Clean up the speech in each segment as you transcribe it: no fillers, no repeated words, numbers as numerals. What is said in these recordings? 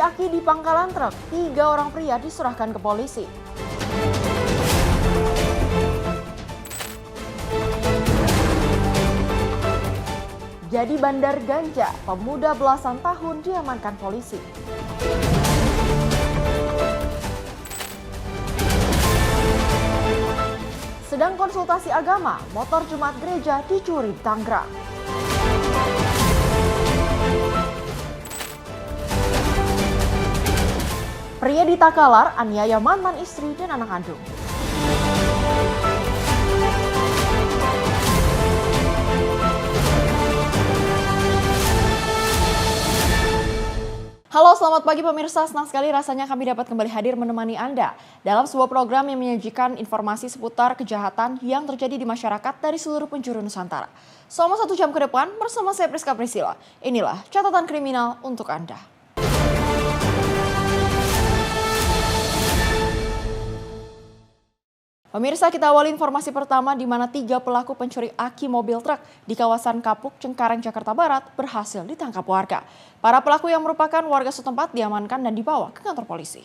aki di pangkalan truk, 3 orang pria diserahkan ke polisi. Jadi bandar ganja, pemuda belasan tahun diamankan polisi. Sedang konsultasi agama, motor Jumat gereja dicuri di Tangerang. Pria di Takalar aniaya mantan istri dan anak kandung. Halo, selamat pagi pemirsa. Senang sekali rasanya kami dapat kembali hadir menemani Anda dalam sebuah program yang menyajikan informasi seputar kejahatan yang terjadi di masyarakat dari seluruh penjuru Nusantara. Selama 1 jam ke depan bersama saya Priska Priscilla. Inilah catatan kriminal untuk Anda. Pemirsa, kita awali informasi pertama di mana 3 pelaku pencuri aki mobil truk di kawasan Kapuk, Cengkareng, Jakarta Barat berhasil ditangkap warga. Para pelaku yang merupakan warga setempat diamankan dan dibawa ke kantor polisi.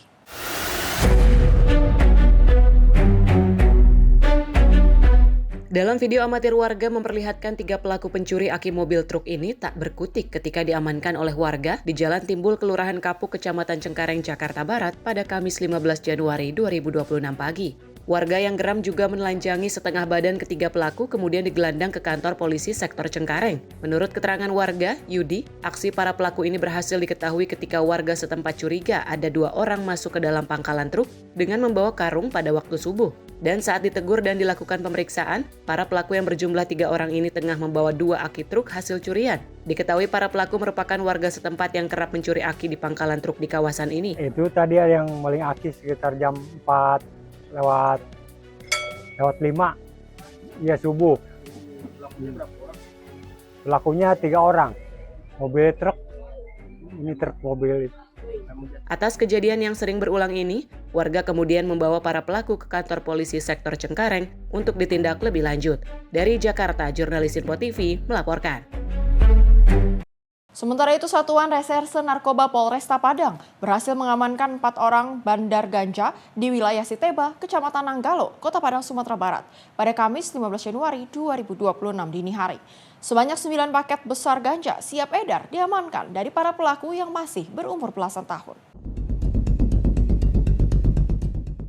Dalam video amatir warga memperlihatkan 3 pelaku pencuri aki mobil truk ini tak berkutik ketika diamankan oleh warga di Jalan Timbul, Kelurahan Kapuk, Kecamatan Cengkareng, Jakarta Barat pada Kamis 15 Januari 2026 pagi. Warga yang geram juga menelanjangi setengah badan ketiga pelaku kemudian digelandang ke kantor polisi sektor Cengkareng. Menurut keterangan warga, Yudi, aksi para pelaku ini berhasil diketahui ketika warga setempat curiga ada 2 orang masuk ke dalam pangkalan truk dengan membawa karung pada waktu subuh. Dan saat ditegur dan dilakukan pemeriksaan, para pelaku yang berjumlah 3 orang ini tengah membawa 2 aki truk hasil curian. Diketahui para pelaku merupakan warga setempat yang kerap mencuri aki di pangkalan truk di kawasan ini. Itu tadi ada yang maling aki sekitar jam 4 lewat 5 ya subuh. Pelakunya 3 orang, mobil truk, ini truk mobil. Atas kejadian yang sering berulang ini, warga kemudian membawa para pelaku ke kantor polisi sektor Cengkareng untuk ditindak lebih lanjut. Dari Jakarta, jurnalis Info TV melaporkan. Sementara itu, Satuan Reserse Narkoba Polresta Padang berhasil mengamankan 4 orang bandar ganja di wilayah Siteba, Kecamatan Nanggalo, Kota Padang, Sumatera Barat pada Kamis 15 Januari 2026 dini hari. Sebanyak 9 paket besar ganja siap edar diamankan dari para pelaku yang masih berumur belasan tahun.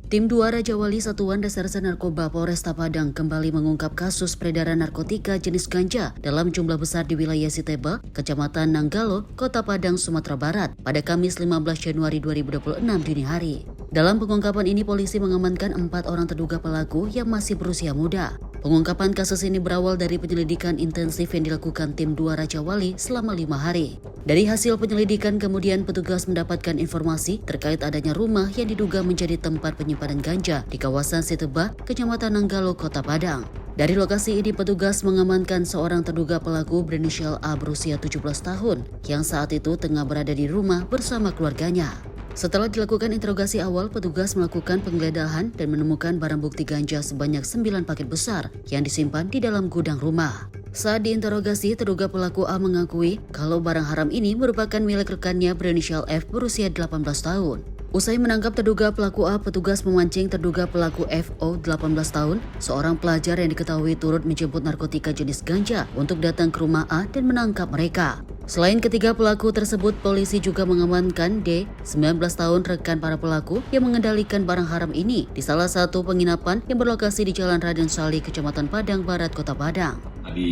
Tim 2 Raja Wali Satuan Reserse Narkoba Polresta Padang kembali mengungkap kasus peredaran narkotika jenis ganja dalam jumlah besar di wilayah Siteba, Kecamatan Nanggalo, Kota Padang, Sumatera Barat pada Kamis 15 Januari 2026 dini hari. Dalam pengungkapan ini polisi mengamankan 4 orang terduga pelaku yang masih berusia muda. Pengungkapan kasus ini berawal dari penyelidikan intensif yang dilakukan tim 2 Raja Wali selama 5 hari. Dari hasil penyelidikan kemudian petugas mendapatkan informasi terkait adanya rumah yang diduga menjadi tempat penyimpanan ganja di kawasan Siteba, Kecamatan Nanggalo, Kota Padang. Dari lokasi ini petugas mengamankan seorang terduga pelaku berinisial A berusia 17 tahun yang saat itu tengah berada di rumah bersama keluarganya. Setelah dilakukan interogasi awal, petugas melakukan penggeledahan dan menemukan barang bukti ganja sebanyak 9 paket besar yang disimpan di dalam gudang rumah. Saat diinterogasi, terduga pelaku A mengakui kalau barang haram ini merupakan milik rekannya berinisial F berusia 18 tahun. Usai menangkap terduga pelaku A, petugas memancing terduga pelaku FO 18 tahun, seorang pelajar yang diketahui turut menjemput narkotika jenis ganja untuk datang ke rumah A dan menangkap mereka. Selain ketiga pelaku tersebut, polisi juga mengamankan D, 19 tahun rekan para pelaku yang mengendalikan barang haram ini di salah satu penginapan yang berlokasi di Jalan Raden Salih, Kecamatan Padang Barat, Kota Padang. Di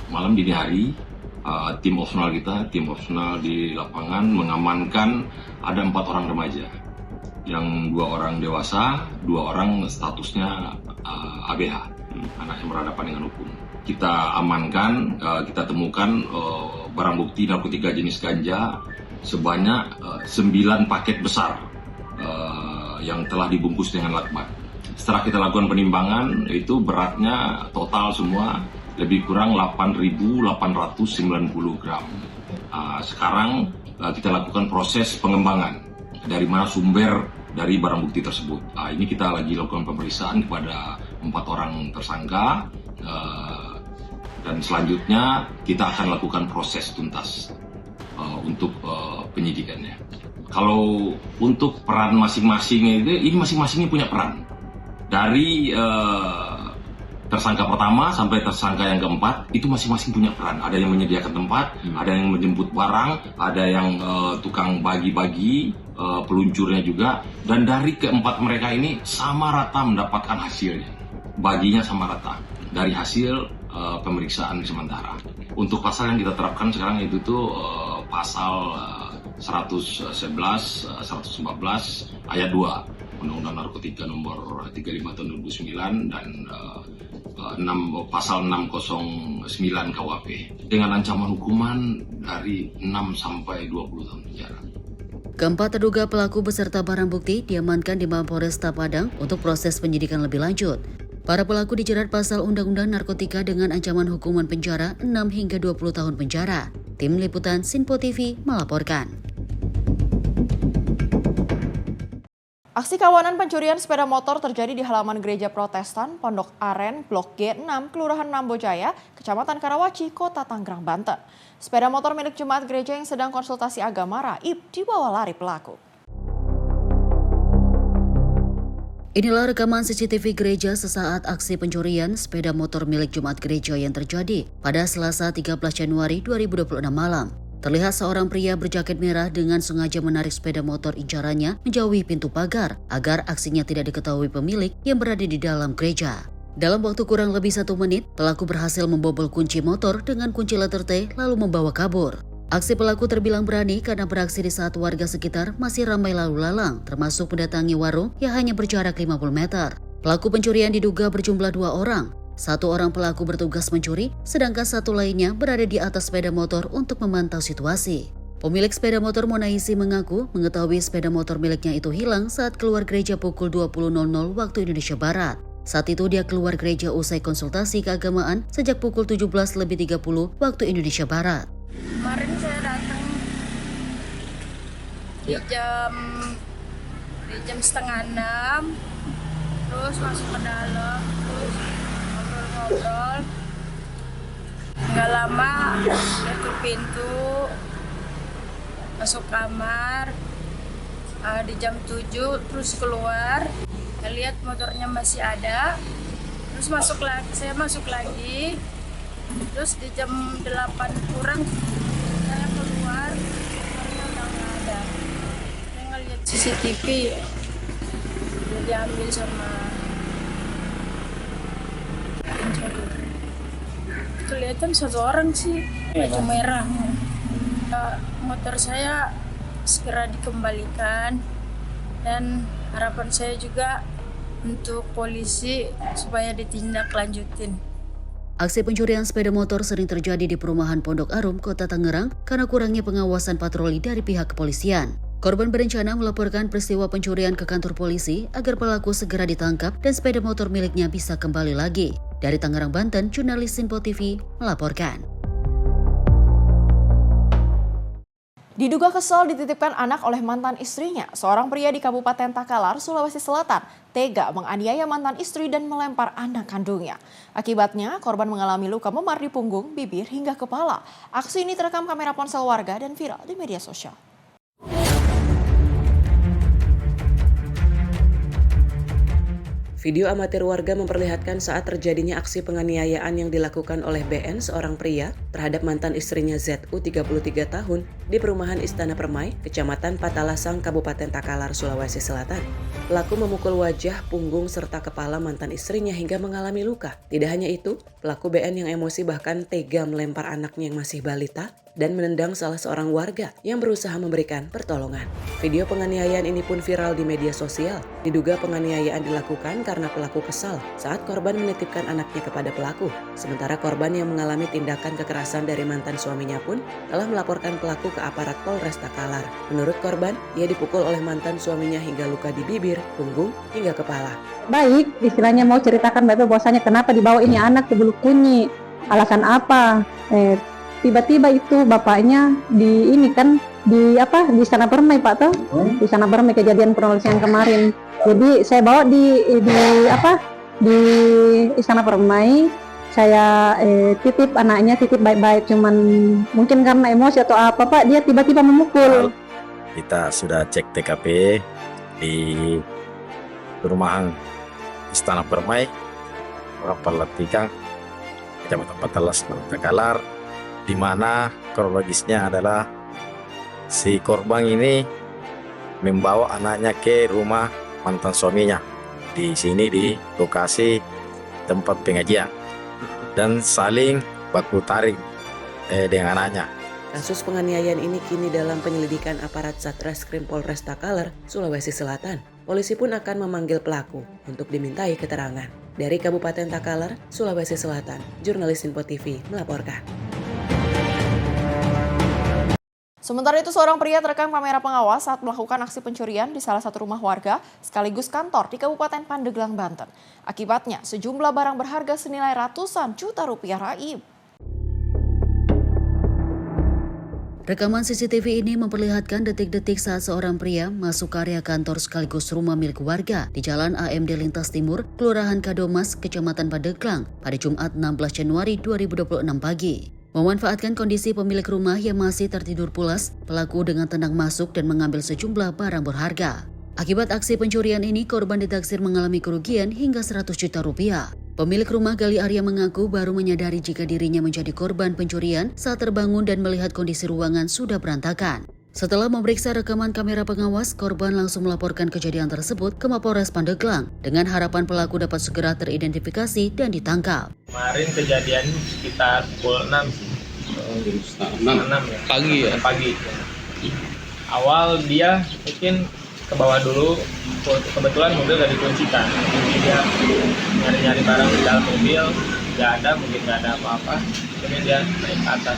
malam dini hari, tim opsional di lapangan mengamankan ada 4 orang remaja, yang 2 orang dewasa, 2 orang statusnya ABH, anak yang berhadapan dengan hukum. Kita amankan, kita temukan barang bukti narkotika jenis ganja sebanyak 9 paket besar yang telah dibungkus dengan lakban. Setelah kita lakukan penimbangan, itu beratnya total semua lebih kurang 8.890 gram. Sekarang kita lakukan proses pengembangan dari mana sumber dari barang bukti tersebut. Ini kita lagi lakukan pemeriksaan kepada 4 orang tersangka, dan selanjutnya kita akan lakukan proses tuntas untuk penyidikannya. Kalau untuk peran masing-masingnya itu, ini masing-masingnya punya peran. Dari tersangka pertama sampai tersangka yang keempat, itu masing-masing punya peran. Ada yang menyediakan tempat, ada yang menjemput barang, ada yang tukang bagi-bagi, peluncurnya juga. Dan dari keempat mereka ini sama rata mendapatkan hasilnya. Baginya sama rata dari hasil pemeriksaan sementara. Untuk pasal yang kita terapkan sekarang itu tuh pasal 111, 114 ayat 2 Undang-Undang Narkotika nomor 35 tahun 2009 dan pasal 609 KUHP dengan ancaman hukuman dari 6 sampai 20 tahun penjara. Keempat terduga pelaku beserta barang bukti diamankan di Mapolresta Padang untuk proses penyidikan lebih lanjut. Para pelaku dijerat pasal Undang-Undang Narkotika dengan ancaman hukuman penjara 6 hingga 20 tahun penjara. Tim Liputan Sinpo TV melaporkan. Aksi kawanan pencurian sepeda motor terjadi di halaman Gereja Protestan Pondok Aren, Blok G6, Kelurahan Nambojaya, Kecamatan Karawaci, Kota Tangerang, Banten. Sepeda motor milik jemaat gereja yang sedang konsultasi agama raib dibawa lari pelaku. Inilah rekaman CCTV gereja sesaat aksi pencurian sepeda motor milik jemaat gereja yang terjadi pada Selasa 13 Januari 2026 malam. Terlihat seorang pria berjaket merah dengan sengaja menarik sepeda motor incarannya menjauhi pintu pagar agar aksinya tidak diketahui pemilik yang berada di dalam gereja. Dalam waktu kurang lebih 1 menit, pelaku berhasil membobol kunci motor dengan kunci letter T lalu membawa kabur. Aksi pelaku terbilang berani karena beraksi di saat warga sekitar masih ramai lalu lalang, termasuk mendatangi warung yang hanya berjarak 50 meter. Pelaku pencurian diduga berjumlah 2 orang. 1 orang pelaku bertugas mencuri, sedangkan 1 lainnya berada di atas sepeda motor untuk memantau situasi. Pemilik sepeda motor Monaisi mengaku mengetahui sepeda motor miliknya itu hilang saat keluar gereja pukul 20.00 waktu Indonesia Barat. Saat itu dia keluar gereja usai konsultasi keagamaan sejak pukul 17.30 waktu Indonesia Barat. Kemarin saya datang di jam setengah 6, terus masuk ke dalam, terus ngobrol. Nggak lama tutup pintu, masuk kamar. Di jam 7 terus keluar, saya lihat motornya masih ada, terus saya masuk lagi. Terus di jam 8 kurang saya keluar, motornya udah nggak ada. Saya ngeliat CCTV, udah diambil sama pencuri. Kelihatan 1 orang sih, baju merah. Motor saya segera dikembalikan dan harapan saya juga untuk polisi supaya ditindaklanjutin. Aksi pencurian sepeda motor sering terjadi di perumahan Pondok Arum, Kota Tangerang karena kurangnya pengawasan patroli dari pihak kepolisian. Korban berencana melaporkan peristiwa pencurian ke kantor polisi agar pelaku segera ditangkap dan sepeda motor miliknya bisa kembali lagi. Dari Tangerang, Banten, jurnalis Sinpo TV melaporkan. Diduga kesal dititipkan anak oleh mantan istrinya, seorang pria di Kabupaten Takalar, Sulawesi Selatan, tega menganiaya mantan istri dan melempar anak kandungnya. Akibatnya, korban mengalami luka memar di punggung, bibir, hingga kepala. Aksi ini terekam kamera ponsel warga dan viral di media sosial. Video amatir warga memperlihatkan saat terjadinya aksi penganiayaan yang dilakukan oleh BN, seorang pria, terhadap mantan istrinya ZU 33 tahun di perumahan Istana Permai, Kecamatan Patalasang, Kabupaten Takalar, Sulawesi Selatan. Pelaku memukul wajah, punggung, serta kepala mantan istrinya hingga mengalami luka. Tidak hanya itu, pelaku BN yang emosi bahkan tega melempar anaknya yang masih balita dan menendang salah seorang warga yang berusaha memberikan pertolongan. Video penganiayaan ini pun viral di media sosial. Diduga penganiayaan dilakukan karena pelaku kesal saat korban menitipkan anaknya kepada pelaku. Sementara korban yang mengalami tindakan kekerasan dari mantan suaminya pun telah melaporkan pelaku ke aparat Polres Takalar. Menurut korban, ia dipukul oleh mantan suaminya hingga luka di bibir, punggung, hingga kepala. Baik, istilahnya mau ceritakan Bapak bahwasanya kenapa dibawa ini anak ke Bulukunyi, alasan apa? Tiba-tiba itu bapaknya di Istana Permai Pak toh, di Istana Permai kejadian kronologis yang kemarin. Jadi saya bawa di Istana Permai, saya titip anaknya, titip baik-baik, cuman mungkin karena emosi atau apa Pak, dia tiba-tiba memukul. Kita sudah cek TKP di perumahan Istana Permai, Orang 3, Kecamatan Patalas, Takalar, di mana kronologisnya adalah si korban ini membawa anaknya ke rumah mantan suaminya di sini di lokasi tempat pengajian dan saling baku tarik dengan anaknya. Kasus penganiayaan ini kini dalam penyelidikan aparat Satreskrim Polres Takalar, Sulawesi Selatan. Polisi pun akan memanggil pelaku untuk dimintai keterangan. Dari Kabupaten Takalar, Sulawesi Selatan, jurnalis Info TV melaporkan. Sementara itu, seorang pria terekam kamera pengawas saat melakukan aksi pencurian di salah satu rumah warga sekaligus kantor di Kabupaten Pandeglang, Banten. Akibatnya, sejumlah barang berharga senilai ratusan juta rupiah raib. Rekaman CCTV ini memperlihatkan detik-detik saat seorang pria masuk ke area kantor sekaligus rumah milik warga di Jalan AMD Lintas Timur, Kelurahan Kadomas, Kecamatan Pandeglang pada Jumat 16 Januari 2026 pagi. Memanfaatkan kondisi pemilik rumah yang masih tertidur pulas, pelaku dengan tenang masuk dan mengambil sejumlah barang berharga. Akibat aksi pencurian ini, korban ditaksir mengalami kerugian hingga 100 juta rupiah. Pemilik rumah Gali Arya mengaku baru menyadari jika dirinya menjadi korban pencurian saat terbangun dan melihat kondisi ruangan sudah berantakan. Setelah memeriksa rekaman kamera pengawas, korban langsung melaporkan kejadian tersebut ke Mapolres Pandeglang dengan harapan pelaku dapat segera teridentifikasi dan ditangkap. Kemarin kejadian sekitar pukul 6 sih. 6 ya. Pagi. Awal dia mungkin ke bawah dulu, kebetulan mobil gak dikuncikan, jadi dia nyari-nyari barang di dalam mobil, gak ada, mungkin gak ada apa-apa, kemudian dia naik ke atas.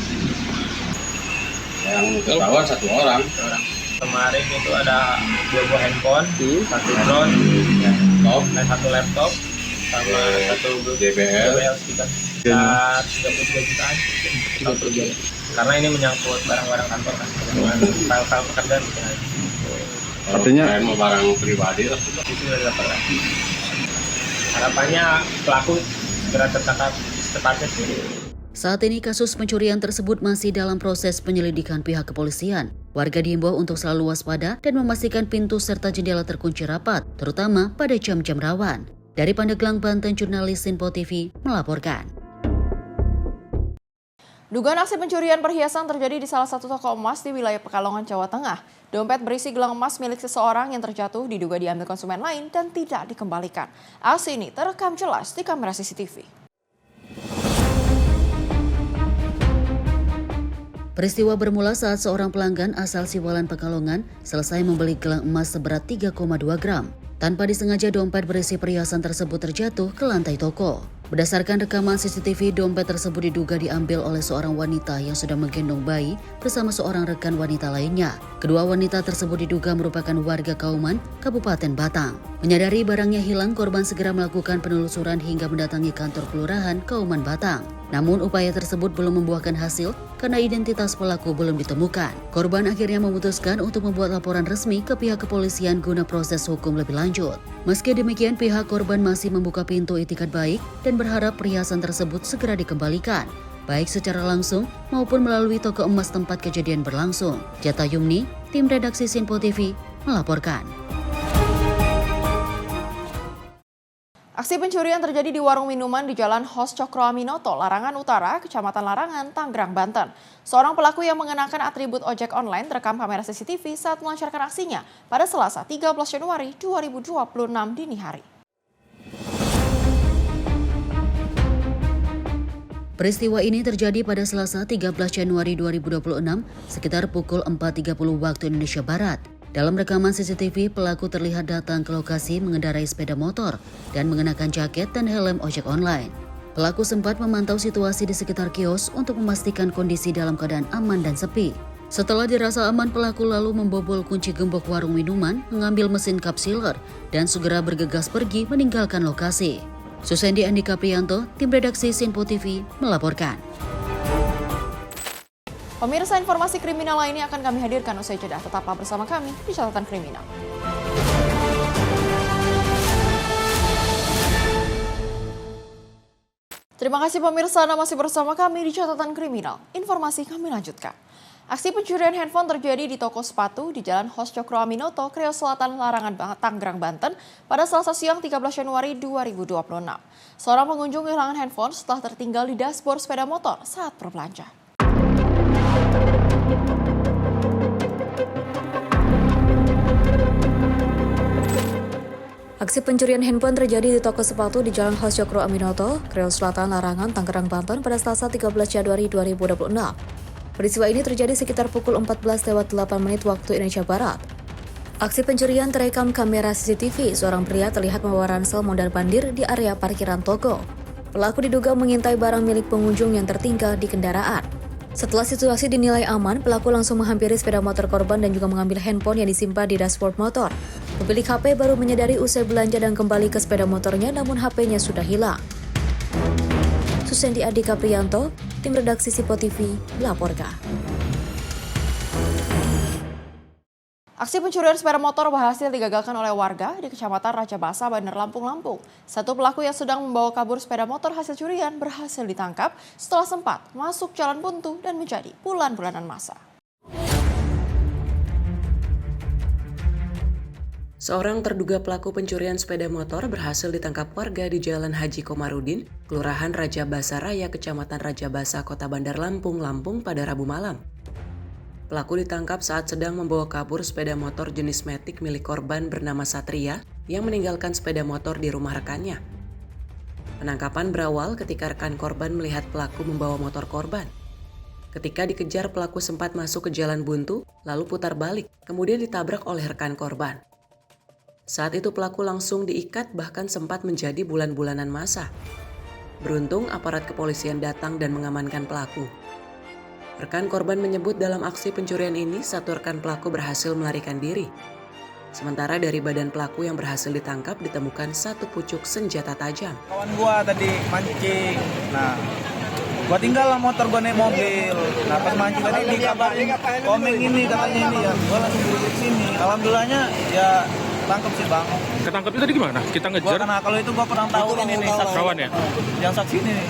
Yang ketahuan satu orang. Kemarin itu ada 2 buah handphone, 1 drone, dan 1 laptop, sama 1 JBL sekitar 33 jutaan. Karena ini menyangkut barang-barang kantor kan, file-file pekerjaan gitu. Artinya mau barang pribadi lah. Harapannya pelaku segera tertangkap secepatnya sih. Saat ini kasus pencurian tersebut masih dalam proses penyelidikan pihak kepolisian. Warga diimbau untuk selalu waspada dan memastikan pintu serta jendela terkunci rapat, terutama pada jam-jam rawan. Dari Pandeglang, Banten, jurnalis Info TV melaporkan. Dugaan aksi pencurian perhiasan terjadi di salah satu toko emas di wilayah Pekalongan, Jawa Tengah. Dompet berisi gelang emas milik seseorang yang terjatuh diduga diambil konsumen lain dan tidak dikembalikan. Aksi ini terekam jelas di kamera CCTV. Peristiwa bermula saat seorang pelanggan asal Siwalan, Pekalongan selesai membeli gelang emas seberat 3,2 gram. Tanpa disengaja dompet berisi perhiasan tersebut terjatuh ke lantai toko. Berdasarkan rekaman CCTV, dompet tersebut diduga diambil oleh seorang wanita yang sedang menggendong bayi bersama seorang rekan wanita lainnya. Kedua wanita tersebut diduga merupakan warga Kauman, Kabupaten Batang. Menyadari barangnya hilang, korban segera melakukan penelusuran hingga mendatangi kantor kelurahan Kauman Batang. Namun upaya tersebut belum membuahkan hasil karena identitas pelaku belum ditemukan. Korban akhirnya memutuskan untuk membuat laporan resmi ke pihak kepolisian guna proses hukum lebih lanjut. Meski demikian, pihak korban masih membuka pintu itikat baik dan berharap perhiasan tersebut segera dikembalikan, baik secara langsung maupun melalui toko emas tempat kejadian berlangsung. Jata Yumni, tim redaksi Sinpo TV, melaporkan. Aksi pencurian terjadi di warung minuman di Jalan Hos Cokro Aminoto, Larangan Utara, Kecamatan Larangan, Tangerang, Banten. Seorang pelaku yang mengenakan atribut ojek online terekam kamera CCTV saat melancarkan aksinya pada Selasa 13 Januari 2026 dini hari. Peristiwa ini terjadi pada Selasa 13 Januari 2026 sekitar pukul 4.30 waktu Indonesia Barat. Dalam rekaman CCTV, pelaku terlihat datang ke lokasi mengendarai sepeda motor dan mengenakan jaket dan helm ojek online. Pelaku sempat memantau situasi di sekitar kios untuk memastikan kondisi dalam keadaan aman dan sepi. Setelah dirasa aman, pelaku lalu membobol kunci gembok warung minuman, mengambil mesin cup sealer, dan segera bergegas pergi meninggalkan lokasi. Susendi Andika Priyanto, tim redaksi Sinpo TV, melaporkan. Pemirsa, informasi kriminal lainnya akan kami hadirkan usai jeda. Tetaplah bersama kami di Catatan Kriminal. Terima kasih pemirsa, Anda masih bersama kami di Catatan Kriminal. Informasi kami lanjutkan. Aksi pencurian handphone terjadi di toko sepatu di Jalan Hos Cokro Aminoto, Kriau Selatan, Larangan, Tangerang, Banten pada Selasa siang 13 Januari 2026. Seorang pengunjung kehilangan handphone setelah tertinggal di dashboard sepeda motor saat berbelanja. Aksi pencurian handphone terjadi di toko sepatu di Jalan Hos Cokro Aminoto, Kriau Selatan, Larangan, Tangerang, Banten pada Selasa 13 Januari 2026. Peristiwa ini terjadi sekitar pukul 14.08 waktu Indonesia Barat. Aksi pencurian terekam kamera CCTV. Seorang pria terlihat membawa ransel mondar-mandir di area parkiran toko. Pelaku diduga mengintai barang milik pengunjung yang tertinggal di kendaraan. Setelah situasi dinilai aman, pelaku langsung menghampiri sepeda motor korban dan juga mengambil handphone yang disimpan di dashboard motor. Pemilik HP baru menyadari usai belanja dan kembali ke sepeda motornya, namun HP-nya sudah hilang. Susendi Adika Priyanto, tim redaksi Sipo TV, melaporkan. Aksi pencurian sepeda motor berhasil digagalkan oleh warga di Kecamatan Raja Basa, Bandar Lampung, Lampung. Satu pelaku yang sedang membawa kabur sepeda motor hasil curian berhasil ditangkap setelah sempat masuk jalan buntu dan menjadi bulan-bulanan masa. Seorang terduga pelaku pencurian sepeda motor berhasil ditangkap warga di Jalan Haji Komarudin, Kelurahan Raja Basa Raya, Kecamatan Raja Basa, Kota Bandar Lampung, Lampung pada Rabu malam. Pelaku ditangkap saat sedang membawa kabur sepeda motor jenis Matic milik korban bernama Satria yang meninggalkan sepeda motor di rumah rekannya. Penangkapan berawal ketika rekan korban melihat pelaku membawa motor korban. Ketika dikejar, pelaku sempat masuk ke jalan buntu, lalu putar balik, kemudian ditabrak oleh rekan korban. Saat itu pelaku langsung diikat, bahkan sempat menjadi bulan-bulanan masa. Beruntung aparat kepolisian datang dan mengamankan pelaku. Rekan korban menyebut dalam aksi pencurian ini satu rekan pelaku berhasil melarikan diri. Sementara dari badan pelaku yang berhasil ditangkap ditemukan satu pucuk senjata tajam. Kawan gua tadi mancing, nah gua tinggal motor gua naik mobil. Nah pas mancing tadi dikabarin komeng ini katanya ini ya, gua langsung buru ke sini. Alhamdulillahnya ya tangkap sih bang. Ketangkep itu tadi gimana? Kita ngejar? Karena kalau itu gua kurang tahu ini nih saksi. Kawan ya? Yang saksi ini nih.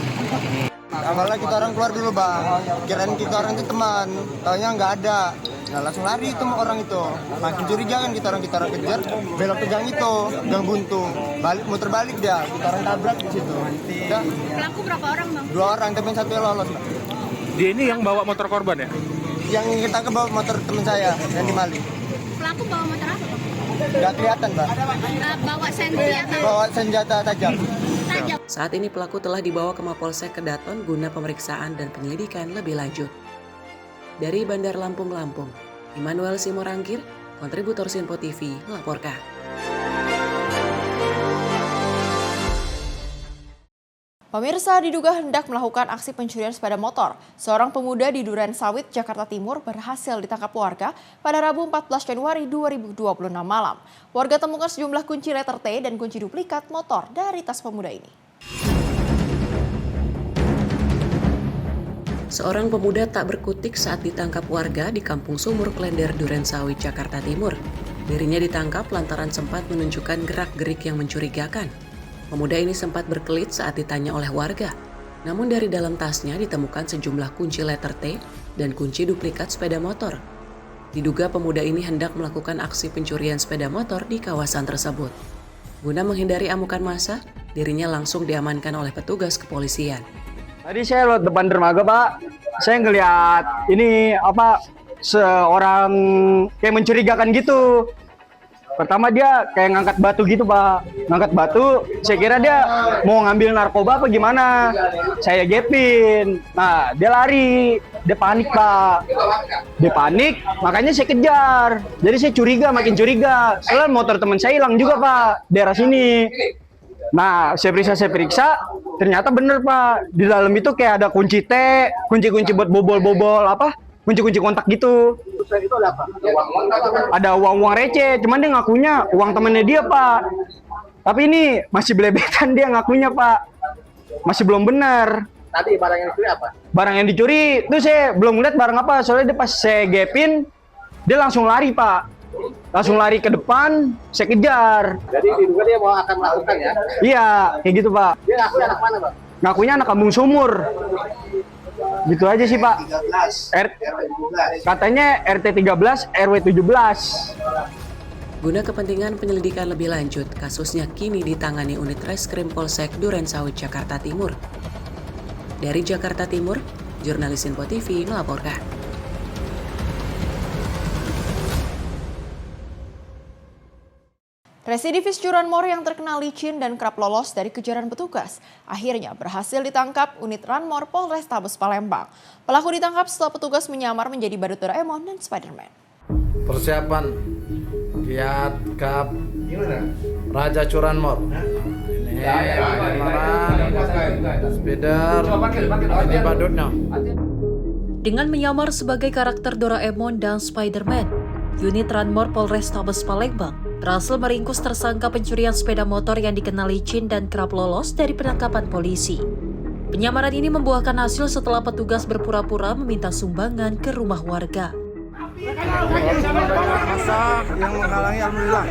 Awalnya kita orang keluar dulu bang, kirain kita orang itu teman, taunya nggak ada. Nah langsung lari itu orang itu, makin curiga kan kita orang kejar, belok ke gang itu, gang buntu, muter balik dia, kita orang tabrak di situ. Pelaku berapa orang bang? 2 orang, tapi satu yang lolos. Dia ini yang bawa motor korban ya? Yang kita bawa motor teman saya, yang di Mali. Pelaku bawa motor apa? Nggak kelihatan bang. Bawa senjata tajam. Saat ini pelaku telah dibawa ke Mapolsek Kedaton guna pemeriksaan dan penyelidikan lebih lanjut. Dari Bandar Lampung, Lampung, Immanuel Simorangkir, kontributor Sipo TV, melaporkan. Pemirsa, diduga hendak melakukan aksi pencurian sepeda motor. Seorang pemuda di Duren Sawit, Jakarta Timur berhasil ditangkap warga pada Rabu 14 Januari 2026 malam. Warga temukan sejumlah kunci letter T dan kunci duplikat motor dari tas pemuda ini. Seorang pemuda tak berkutik saat ditangkap warga di Kampung Sumur Klender, Duren Sawit, Jakarta Timur. Dirinya ditangkap lantaran sempat menunjukkan gerak-gerik yang mencurigakan. Pemuda ini sempat berkelit saat ditanya oleh warga. Namun dari dalam tasnya ditemukan sejumlah kunci letter T dan kunci duplikat sepeda motor. Diduga pemuda ini hendak melakukan aksi pencurian sepeda motor di kawasan tersebut. Guna menghindari amukan massa, dirinya langsung diamankan oleh petugas kepolisian. Tadi saya lewat depan dermaga Pak, saya ngelihat ini seorang kayak mencurigakan gitu. Pertama dia kayak ngangkat batu gitu Pak, ngangkat batu, saya kira dia mau ngambil narkoba apa gimana, saya gepin, nah dia lari, dia panik Pak, dia panik, makanya saya kejar, jadi saya curiga, makin curiga, soalnya motor teman saya hilang juga Pak, daerah sini. Nah saya periksa, ternyata bener Pak, di dalam itu kayak ada kunci T, kunci-kunci buat bobol-bobol kunci-kunci kontak gitu. Itu ada apa? Ada uang-uang receh, cuman dia ngakunya uang temennya dia Pak. Tapi ini masih belebetan dia ngakunya Pak. Masih belum benar. Tadi barang yang dicuri apa? Barang yang dicuri itu saya belum lihat barang apa, soalnya dia pas saya gepin dia langsung lari Pak. Langsung lari ke depan, saya kejar. Jadi diduga dia mau akan melakukan ya? Iya, kayak gitu Pak. Dia ngakunya anak mana Pak? Ngakunya anak Kampung Sumur. Gitu aja sih Pak. Katanya RT 13, RW 17. Guna kepentingan penyelidikan lebih lanjut, kasusnya kini ditangani unit Reskrim Polsek Durensawit, Jakarta Timur. Dari Jakarta Timur, jurnalis Info TV melaporkan. Residivis curanmor yang terkena licin dan kerap lolos dari kejaran petugas akhirnya berhasil ditangkap unit Ranmor Polrestabes Palembang. Pelaku ditangkap setelah petugas menyamar menjadi badut Doraemon dan Spider-Man. Persiapan Kiat Kap Raja Curanmor. Ini Spider, ini badutnya. Dengan menyamar sebagai karakter Doraemon dan Spider-Man, unit Ranmor Polrestabes Palembang berhasil meringkus tersangka pencurian sepeda motor yang dikenal licin dan kerap lolos dari penangkapan polisi. Penyamaran ini membuahkan hasil setelah petugas berpura-pura meminta sumbangan ke rumah warga. Masa yang menghalangi alhamdulillah.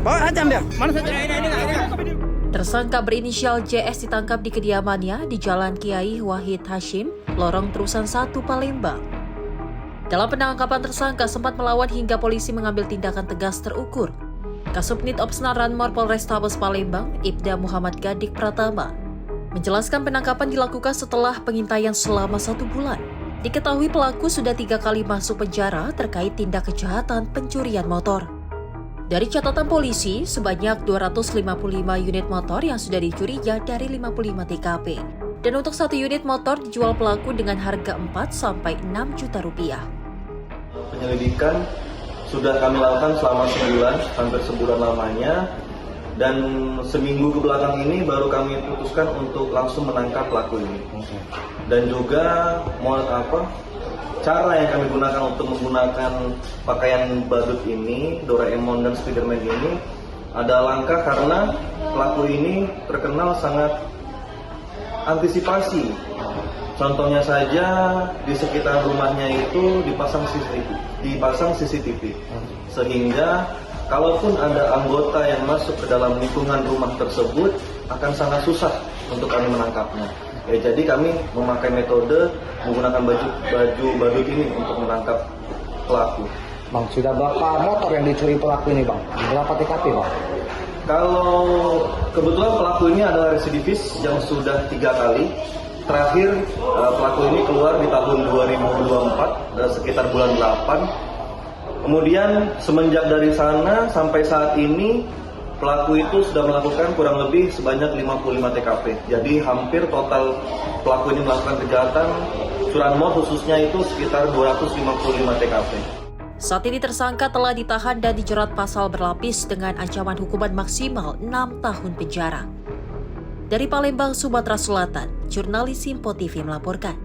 Bawa aja dia. Mana saja ini. Tersangka berinisial JS ditangkap di kediamannya di Jalan Kiai Wahid Hashim, Lorong Terusan 1 Palembang. Dalam penangkapan tersangka sempat melawan hingga polisi mengambil tindakan tegas terukur. Kasubnit Opsnal Ranmor Polrestabes Palembang, Ibda Muhammad Gadik Pratama, menjelaskan penangkapan dilakukan setelah pengintaian selama 1 bulan. Diketahui pelaku sudah 3 kali masuk penjara terkait tindak kejahatan pencurian motor. Dari catatan polisi, sebanyak 255 unit motor yang sudah dicurinya dari 55 TKP. Dan untuk 1 unit motor dijual pelaku dengan harga 4-6 juta rupiah. Penyelidikan sudah kami lakukan selama sebulan, hampir sebulan lamanya. Dan seminggu ke belakang ini baru kami putuskan untuk langsung menangkap pelaku ini. Dan juga cara yang kami gunakan untuk menggunakan pakaian badut ini, Doraemon dan Spiderman ini, ada langkah karena pelaku ini terkenal sangat antisipasi. Contohnya saja di sekitar rumahnya itu dipasang CCTV. Sehingga kalaupun ada anggota yang masuk ke dalam lingkungan rumah tersebut akan sangat susah untuk kami menangkapnya. Jadi kami memakai metode menggunakan baju badut ini untuk menangkap pelaku. Bang, sudah berapa motor yang dicuri pelaku ini, Bang? Berapa TKP, Bang? Kalau kebetulan pelaku ini adalah residivis yang sudah 3 kali. Terakhir pelaku ini keluar di tahun 2024 sekitar bulan 8. Kemudian semenjak dari sana sampai saat ini pelaku itu sudah melakukan kurang lebih sebanyak 55 TKP. Jadi hampir total pelaku ini melakukan kejahatan curanmor khususnya itu sekitar 255 TKP. Saat ini tersangka telah ditahan dan dijerat pasal berlapis dengan ancaman hukuman maksimal 6 tahun penjara. Dari Palembang, Sumatera Selatan, jurnalis Info TV melaporkan.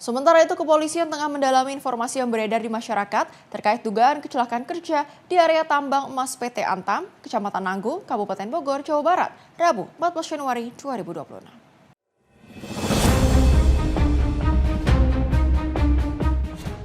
Sementara itu, kepolisian tengah mendalami informasi yang beredar di masyarakat terkait dugaan kecelakaan kerja di area tambang emas PT Antam, Kecamatan Nanggung, Kabupaten Bogor, Jawa Barat, Rabu 14 Januari 2026.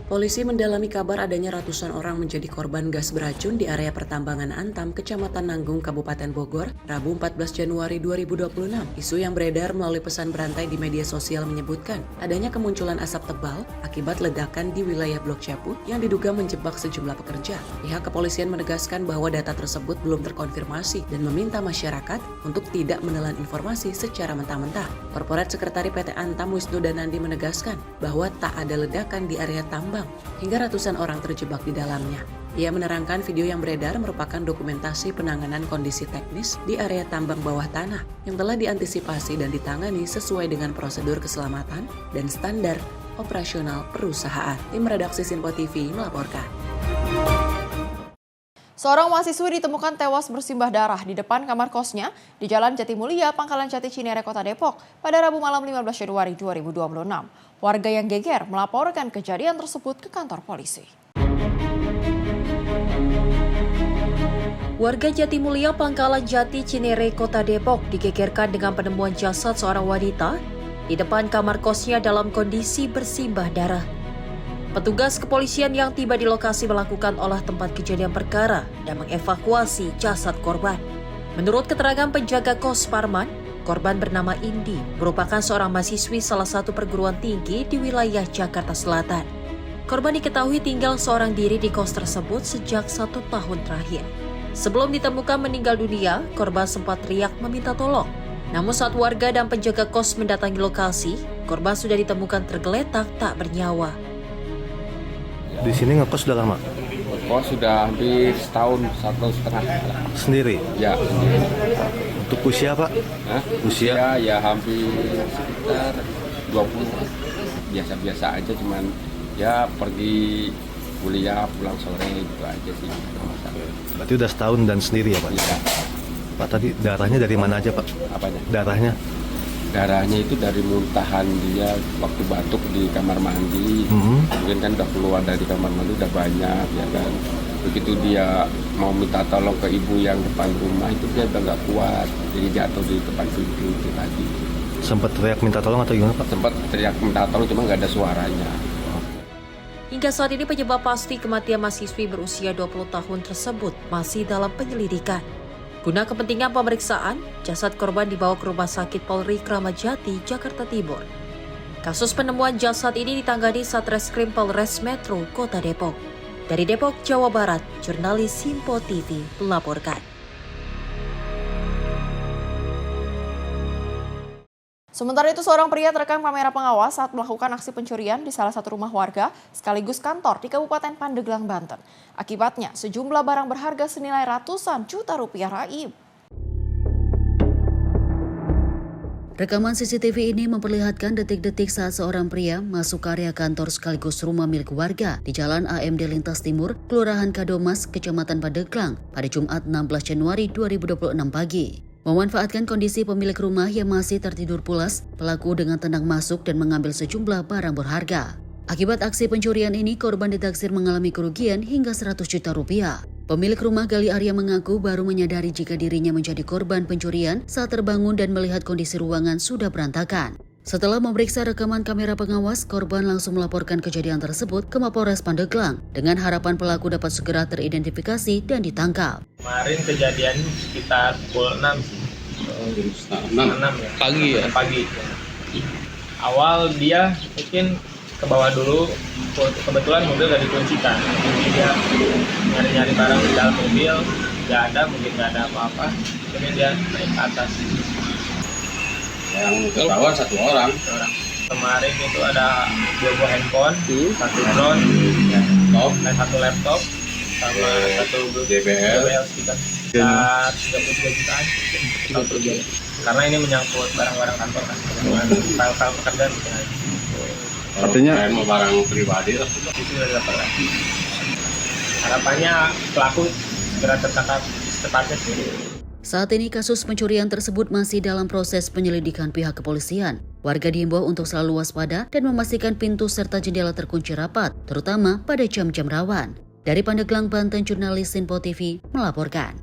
Polisi mendalami kabar adanya ratusan orang menjadi korban gas beracun di area pertambangan Antam, Kecamatan Nanggung, Kabupaten Bogor, Rabu 14 Januari 2026. Isu yang beredar melalui pesan berantai di media sosial menyebutkan adanya kemunculan asap tebal akibat ledakan di wilayah Blok Cepu yang diduga menjebak sejumlah pekerja. Pihak kepolisian menegaskan bahwa data tersebut belum terkonfirmasi dan meminta masyarakat untuk tidak menelan informasi secara mentah-mentah. Korporat Sekretari PT Antam Wisnu Danandi menegaskan bahwa tak ada ledakan di area tambang hingga ratusan orang terjebak di dalamnya. Ia menerangkan video yang beredar merupakan dokumentasi penanganan kondisi teknis di area tambang bawah tanah yang telah diantisipasi dan ditangani sesuai dengan prosedur keselamatan dan standar operasional perusahaan. Tim redaksi Info TV melaporkan. Seorang mahasiswi ditemukan tewas bersimbah darah di depan kamar kosnya di Jalan Jatimulia, Pangkalan Jati, Cinere, Kota Depok pada Rabu malam 15 Januari 2026. Warga yang geger melaporkan kejadian tersebut ke kantor polisi. Warga Jatimulia, Pangkalan Jati, Cinere, Kota Depok digegerkan dengan penemuan jasad seorang wanita di depan kamar kosnya dalam kondisi bersimbah darah. Petugas kepolisian yang tiba di lokasi melakukan olah tempat kejadian perkara dan mengevakuasi jasad korban. Menurut keterangan penjaga kos Parman, korban bernama Indi merupakan seorang mahasiswi salah satu perguruan tinggi di wilayah Jakarta Selatan. Korban diketahui tinggal seorang diri di kos tersebut sejak 1 tahun terakhir. Sebelum ditemukan meninggal dunia, korban sempat teriak meminta tolong. Namun saat warga dan penjaga kos mendatangi lokasi, korban sudah ditemukan tergeletak tak bernyawa. Di sini ngekos sudah lama? Ngekos sudah hampir setahun, 1,5 Sendiri? Ya, sendiri. Untuk usia Pak? Hah? Usia? Ya hampir sekitar 20. Biasa-biasa aja, cuman ya pergi kuliah, pulang sore gitu aja sih. Berarti udah setahun dan sendiri ya Pak? Iya. Pak, tadi darahnya dari mana aja Pak? Apanya? Darahnya? Darahnya itu dari muntahan dia waktu batuk di kamar mandi. Mungkin kan udah keluar dari kamar mandi udah banyak ya kan. Begitu dia mau minta tolong ke ibu yang depan rumah itu dia udah nggak kuat, jadi jatuh di depan pintu itu tadi. Sempat teriak minta tolong atau gimana Pak? Sempat teriak minta tolong cuma nggak ada suaranya. Hingga saat ini penyebab pasti kematian mahasiswi berusia 20 tahun tersebut masih dalam penyelidikan. Guna kepentingan pemeriksaan, jasad korban dibawa ke Rumah Sakit Polri Kramat Jati, Jakarta Timur. Kasus penemuan jasad ini ditangani Satreskrim Polres Metro Kota Depok. Dari Depok, Jawa Barat, jurnalis Simpo TV melaporkan. Sementara itu, seorang pria terekam kamera pengawas saat melakukan aksi pencurian di salah satu rumah warga sekaligus kantor di Kabupaten Pandeglang, Banten. Akibatnya, sejumlah barang berharga senilai ratusan juta rupiah raib. Rekaman CCTV ini memperlihatkan detik-detik saat seorang pria masuk ke area kantor sekaligus rumah milik warga di Jalan AMD Lintas Timur, Kelurahan Kadomas, Kecamatan Pandeglang pada Jumat 16 Januari 2026 pagi. Memanfaatkan kondisi pemilik rumah yang masih tertidur pulas, pelaku dengan tenang masuk dan mengambil sejumlah barang berharga. Akibat aksi pencurian ini, korban ditaksir mengalami kerugian hingga 100 juta rupiah. Pemilik rumah Gali Arya mengaku baru menyadari jika dirinya menjadi korban pencurian saat terbangun dan melihat kondisi ruangan sudah berantakan. Setelah memeriksa rekaman kamera pengawas, korban langsung melaporkan kejadian tersebut ke Mapolres Pandeglang dengan harapan pelaku dapat segera teridentifikasi dan ditangkap. Kemarin kejadian sekitar pukul 6 sih. 6 ya. Pagi ya? Pagi. Awal dia mungkin ke bawah dulu, kebetulan mobil gak dikuncikan. Jadi dia nyari-nyari barang di dalam mobil, gak ada, mungkin gak ada apa-apa. Kemudian dia naik ke atas. Yang ketahuan satu orang. Kemarin itu ada 2 buah handphone, 1 drone, dan 1 laptop, sama 1 DBL sekitar 33 jutaan. Karena ini menyangkut barang-barang kantor kan, file-file pekerjaan. Artinya mau barang pribadi lah. Itu sudah dapat lagi. Harapannya pelaku segera tertangkap secepatnya sih. Saat ini kasus pencurian tersebut masih dalam proses penyelidikan pihak kepolisian. Warga diimbau untuk selalu waspada dan memastikan pintu serta jendela terkunci rapat, terutama pada jam-jam rawan. Dari Pandeglang, Banten, jurnalis Simpo TV melaporkan.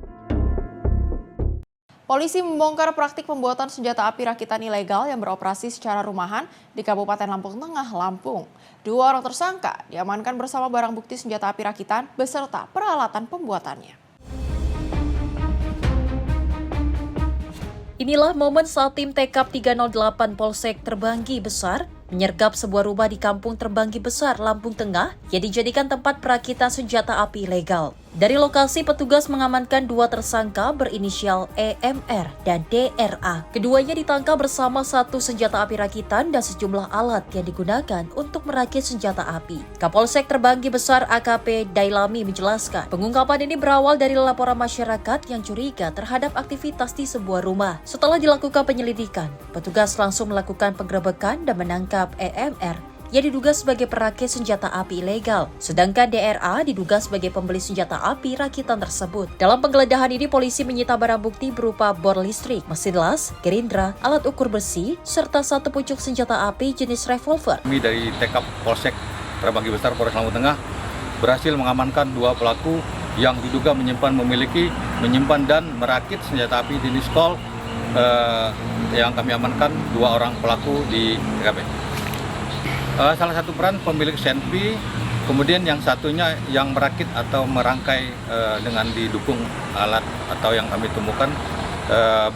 Polisi membongkar praktik pembuatan senjata api rakitan ilegal yang beroperasi secara rumahan di Kabupaten Lampung Tengah, Lampung. 2 orang tersangka diamankan bersama barang bukti senjata api rakitan beserta peralatan pembuatannya. Inilah momen saat tim TKP 308 Polsek Terbanggi Besar menyergap sebuah rumah di Kampung Terbanggi Besar, Lampung Tengah yang dijadikan tempat perakitan senjata api ilegal. Dari lokasi, petugas mengamankan 2 tersangka berinisial EMR dan DRA. Keduanya ditangkap bersama 1 senjata api rakitan dan sejumlah alat yang digunakan untuk merakit senjata api. Kapolsek Terbanggi Besar AKP Dailami menjelaskan, pengungkapan ini berawal dari laporan masyarakat yang curiga terhadap aktivitas di sebuah rumah. Setelah dilakukan penyelidikan, petugas langsung melakukan penggerebekan dan menangkap EMR yang diduga sebagai perakit senjata api ilegal, sedangkan DRA diduga sebagai pembeli senjata api rakitan tersebut. Dalam penggeledahan ini, polisi menyita barang bukti berupa bor listrik, mesin las, gerindra, alat ukur besi, serta 1 pucuk senjata api jenis revolver. Kami dari TKP Polsek Terbanggi Besar Polres Lampung Tengah berhasil mengamankan 2 pelaku yang diduga menyimpan dan merakit senjata api jenis Colt, yang kami amankan 2 orang pelaku di TKP. Salah satu peran pemilik senpi, kemudian yang satunya yang merakit atau merangkai dengan didukung alat atau yang kami temukan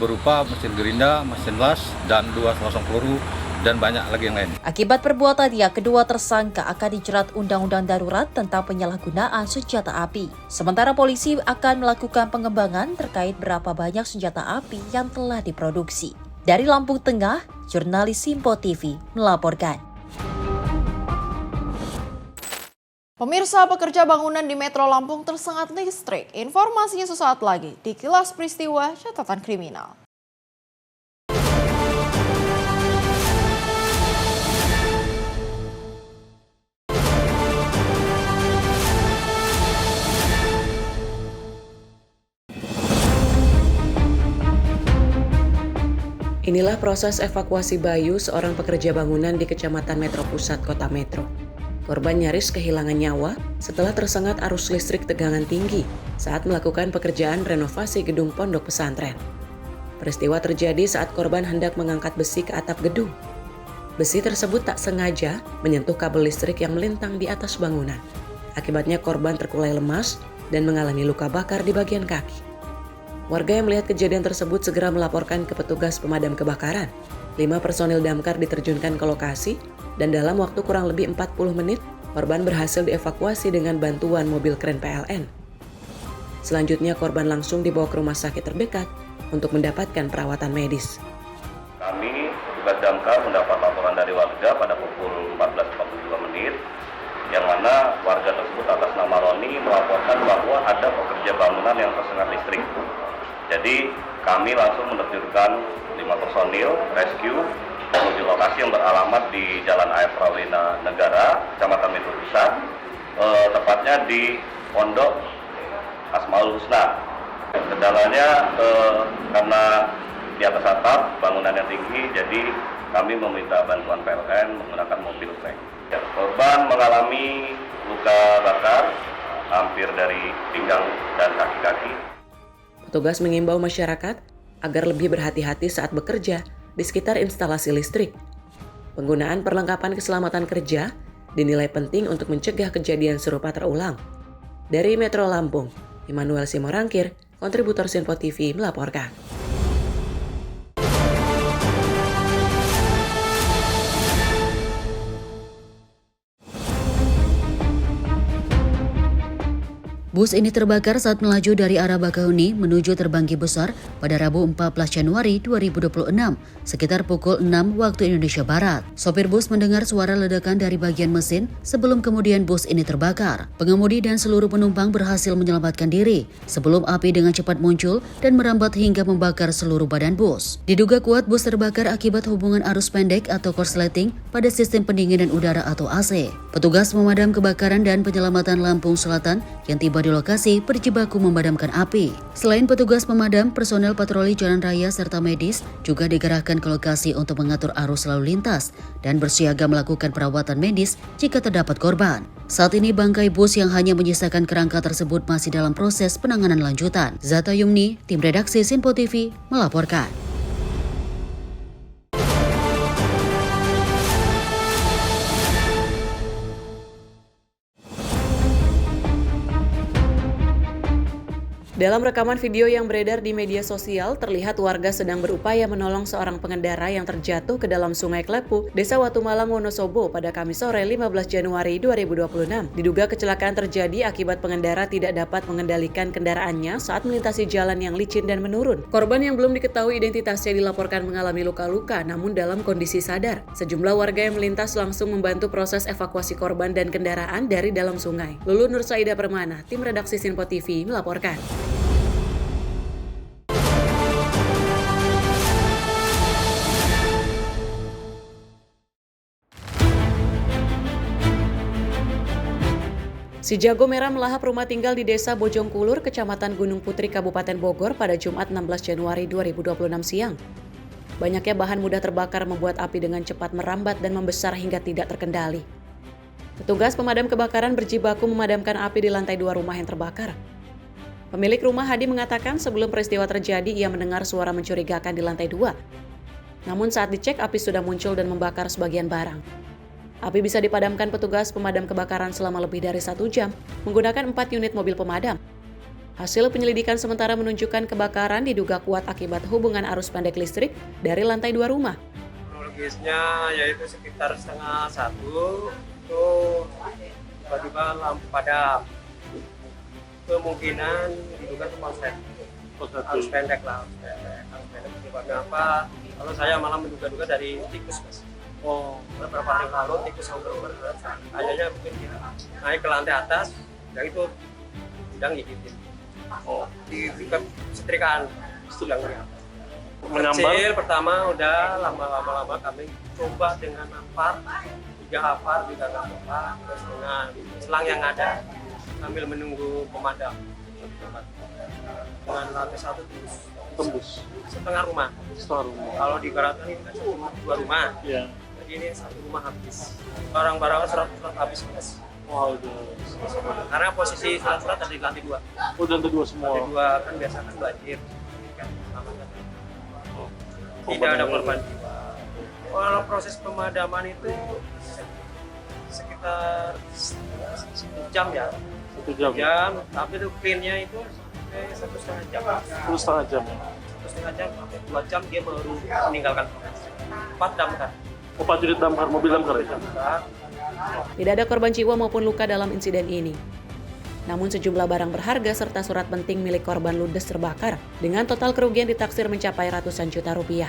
berupa mesin gerinda, mesin las, dan 2 selongsong peluru, dan banyak lagi yang lain. Akibat perbuatannya, kedua tersangka akan dijerat Undang-Undang Darurat tentang penyalahgunaan senjata api. Sementara polisi akan melakukan pengembangan terkait berapa banyak senjata api yang telah diproduksi. Dari Lampung Tengah, jurnalis Simpo TV melaporkan. Pemirsa, pekerja bangunan di Metro Lampung tersengat listrik. Informasinya sesaat lagi di Kilas Peristiwa Catatan Kriminal. Inilah proses evakuasi Bayu, seorang pekerja bangunan di Kecamatan Metro Pusat, Kota Metro. Korban nyaris kehilangan nyawa setelah tersengat arus listrik tegangan tinggi saat melakukan pekerjaan renovasi gedung pondok pesantren. Peristiwa terjadi saat korban hendak mengangkat besi ke atap gedung. Besi tersebut tak sengaja menyentuh kabel listrik yang melintang di atas bangunan. Akibatnya korban terkulai lemas dan mengalami luka bakar di bagian kaki. Warga yang melihat kejadian tersebut segera melaporkan ke petugas pemadam kebakaran. 5 personil damkar diterjunkan ke lokasi dan dalam waktu kurang lebih 40 menit, korban berhasil dievakuasi dengan bantuan mobil kren PLN. Selanjutnya korban langsung dibawa ke rumah sakit terdekat untuk mendapatkan perawatan medis. Kami, petugas damkar, mendapat laporan dari warga pada pukul 14.42 menit, yang mana warga tersebut atas nama Roni melaporkan bahwa ada pekerja bangunan yang tersengat listrik. Jadi kami langsung menerjunkan 5 personil rescue menuju lokasi yang beralamat di Jalan Air Prawina Negara, Kecamatan Metro Pusat, tepatnya di Pondok Asmaul Husna. Kendalanya karena di atas atap bangunan yang tinggi, jadi kami meminta bantuan PLN menggunakan mobil tank. Korban mengalami luka bakar hampir dari pinggang dan kaki-kaki. Petugas mengimbau masyarakat agar lebih berhati-hati saat bekerja di sekitar instalasi listrik. Penggunaan perlengkapan keselamatan kerja dinilai penting untuk mencegah kejadian serupa terulang. Dari Metro Lampung, Immanuel Simorangkir, kontributor Simpo TV melaporkan. Bus ini terbakar saat melaju dari arah Bakahuni menuju Terbanggi Besar pada Rabu 14 Januari 2026 sekitar pukul 6 waktu Indonesia Barat. Sopir bus mendengar suara ledakan dari bagian mesin sebelum kemudian bus ini terbakar. Pengemudi dan seluruh penumpang berhasil menyelamatkan diri sebelum api dengan cepat muncul dan merambat hingga membakar seluruh badan bus. Diduga kuat bus terbakar akibat hubungan arus pendek atau korsleting pada sistem pendinginan udara atau AC. Petugas pemadam kebakaran dan penyelamatan Lampung Selatan yang tiba di lokasi berjibaku memadamkan api. Selain petugas pemadam, personel patroli jalan raya serta medis juga dikerahkan ke lokasi untuk mengatur arus lalu lintas dan bersiaga melakukan perawatan medis jika terdapat korban. Saat ini bangkai bus yang hanya menyisakan kerangka tersebut masih dalam proses penanganan lanjutan. Zata Yumni, tim redaksi Simpo TV melaporkan. Dalam rekaman video yang beredar di media sosial, terlihat warga sedang berupaya menolong seorang pengendara yang terjatuh ke dalam Sungai Klepu, Desa Watumalang, Wonosobo pada Kamis sore 15 Januari 2026. Diduga kecelakaan terjadi akibat pengendara tidak dapat mengendalikan kendaraannya saat melintasi jalan yang licin dan menurun. Korban yang belum diketahui identitasnya dilaporkan mengalami luka-luka namun dalam kondisi sadar. Sejumlah warga yang melintas langsung membantu proses evakuasi korban dan kendaraan dari dalam sungai. Lulu Nur Saida Permana, tim redaksi Simpo TV melaporkan. Si jago merah melahap rumah tinggal di Desa Bojongkulur, Kecamatan Gunung Putri, Kabupaten Bogor pada Jumat 16 Januari 2026 siang. Banyaknya bahan mudah terbakar membuat api dengan cepat merambat dan membesar hingga tidak terkendali. Petugas pemadam kebakaran berjibaku memadamkan api di lantai 2 rumah yang terbakar. Pemilik rumah Hadi mengatakan sebelum peristiwa terjadi ia mendengar suara mencurigakan di lantai 2. Namun saat dicek api sudah muncul dan membakar sebagian barang. Api bisa dipadamkan petugas pemadam kebakaran selama lebih dari 1 jam menggunakan 4 unit mobil pemadam. Hasil penyelidikan sementara menunjukkan kebakaran diduga kuat akibat hubungan arus pendek listrik dari lantai 2 rumah. Kronologisnya yaitu sekitar 12:30 itu tiba-tiba lampu padam. Kemungkinan diduga itu konslet. Arus pendek lah. Arus pendek penyebabnya apa? Kalau saya malah menduga-duga dari tikus, Mas. Beberapa hari lalu tikus yang berberat. Kayaknya mungkin dia naik ke lantai atas, yang itu sedang gigitin. Di setrikaan sedang kecil pertama udah lama-lama kami coba dengan apar 3 apar juga nggak apa, terus dengan selang yang ada sambil menunggu pemadam dengan lantai 1 tembus setengah rumah. Kalau di Baratan ini kan 2 rumah, jadi ini 1 rumah habis, barang-barang surat habis, Mas. Karena posisi surat-surat ada di lantai 2. Lantai 2 semua. Lantai 2 kan biasa kan banjir. Tidak ada korban jiwa. Kalau proses pemadaman itu sekitar 1 jam ya. 1 jam. Tapi itu clean-nya itu 1,5 jam. 1,5 jam ya. 1,5 jam sampai 2 jam dia baru meninggalkan lokasi. 4 damkar. 4 unit damkar, mobil damkar ya. Tidak ada korban jiwa maupun luka dalam insiden ini. Namun sejumlah barang berharga serta surat penting milik korban ludes terbakar dengan total kerugian ditaksir mencapai ratusan juta rupiah.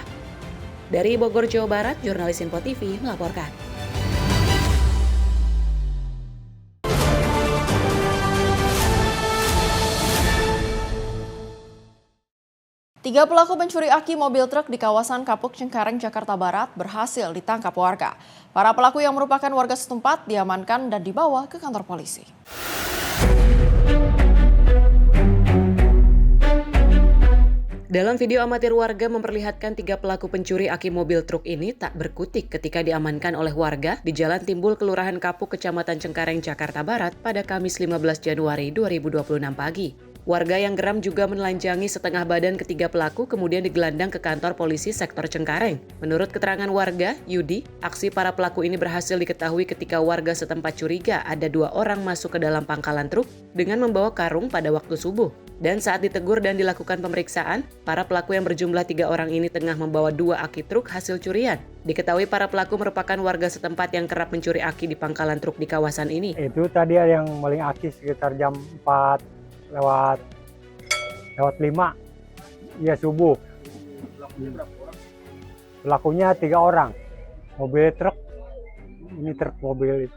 Dari Bogor, Jawa Barat, jurnalis Info TV melaporkan. Tiga pelaku pencuri aki mobil truk di kawasan Kapuk Cengkareng, Jakarta Barat berhasil ditangkap warga. Para pelaku yang merupakan warga setempat diamankan dan dibawa ke kantor polisi. Dalam video amatir warga memperlihatkan 3 pelaku pencuri aki mobil truk ini tak berkutik ketika diamankan oleh warga di Jalan Timbul, Kelurahan Kapuk, Kecamatan Cengkareng, Jakarta Barat pada Kamis 15 Januari 2026 pagi. Warga yang geram juga menelanjangi setengah badan ketiga pelaku kemudian digelandang ke kantor polisi sektor Cengkareng. Menurut keterangan warga, Yudi, aksi para pelaku ini berhasil diketahui ketika warga setempat curiga ada 2 orang masuk ke dalam pangkalan truk dengan membawa karung pada waktu subuh. Dan saat ditegur dan dilakukan pemeriksaan, para pelaku yang berjumlah 3 orang ini tengah membawa 2 aki truk hasil curian. Diketahui para pelaku merupakan warga setempat yang kerap mencuri aki di pangkalan truk di kawasan ini. Itu tadi ada yang maling aki sekitar jam 4 lewat 5 ya subuh. Pelakunya 3 orang, mobil truk, ini truk mobil.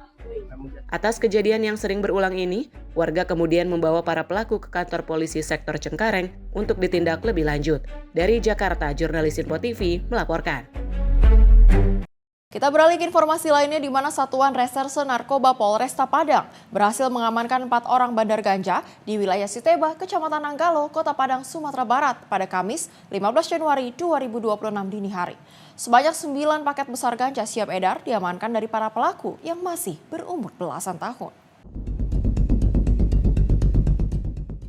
Atas kejadian yang sering berulang ini, warga kemudian membawa para pelaku ke kantor polisi sektor Cengkareng untuk ditindak lebih lanjut. Dari Jakarta, jurnalis Info TV melaporkan. Kita beralih ke informasi lainnya di mana Satuan Reserse Narkoba Polresta Padang berhasil mengamankan 4 orang bandar ganja di wilayah Siteba, Kecamatan Nanggalo, Kota Padang, Sumatera Barat pada Kamis 15 Januari 2026 dini hari. Sebanyak 9 paket besar ganja siap edar diamankan dari para pelaku yang masih berumur belasan tahun.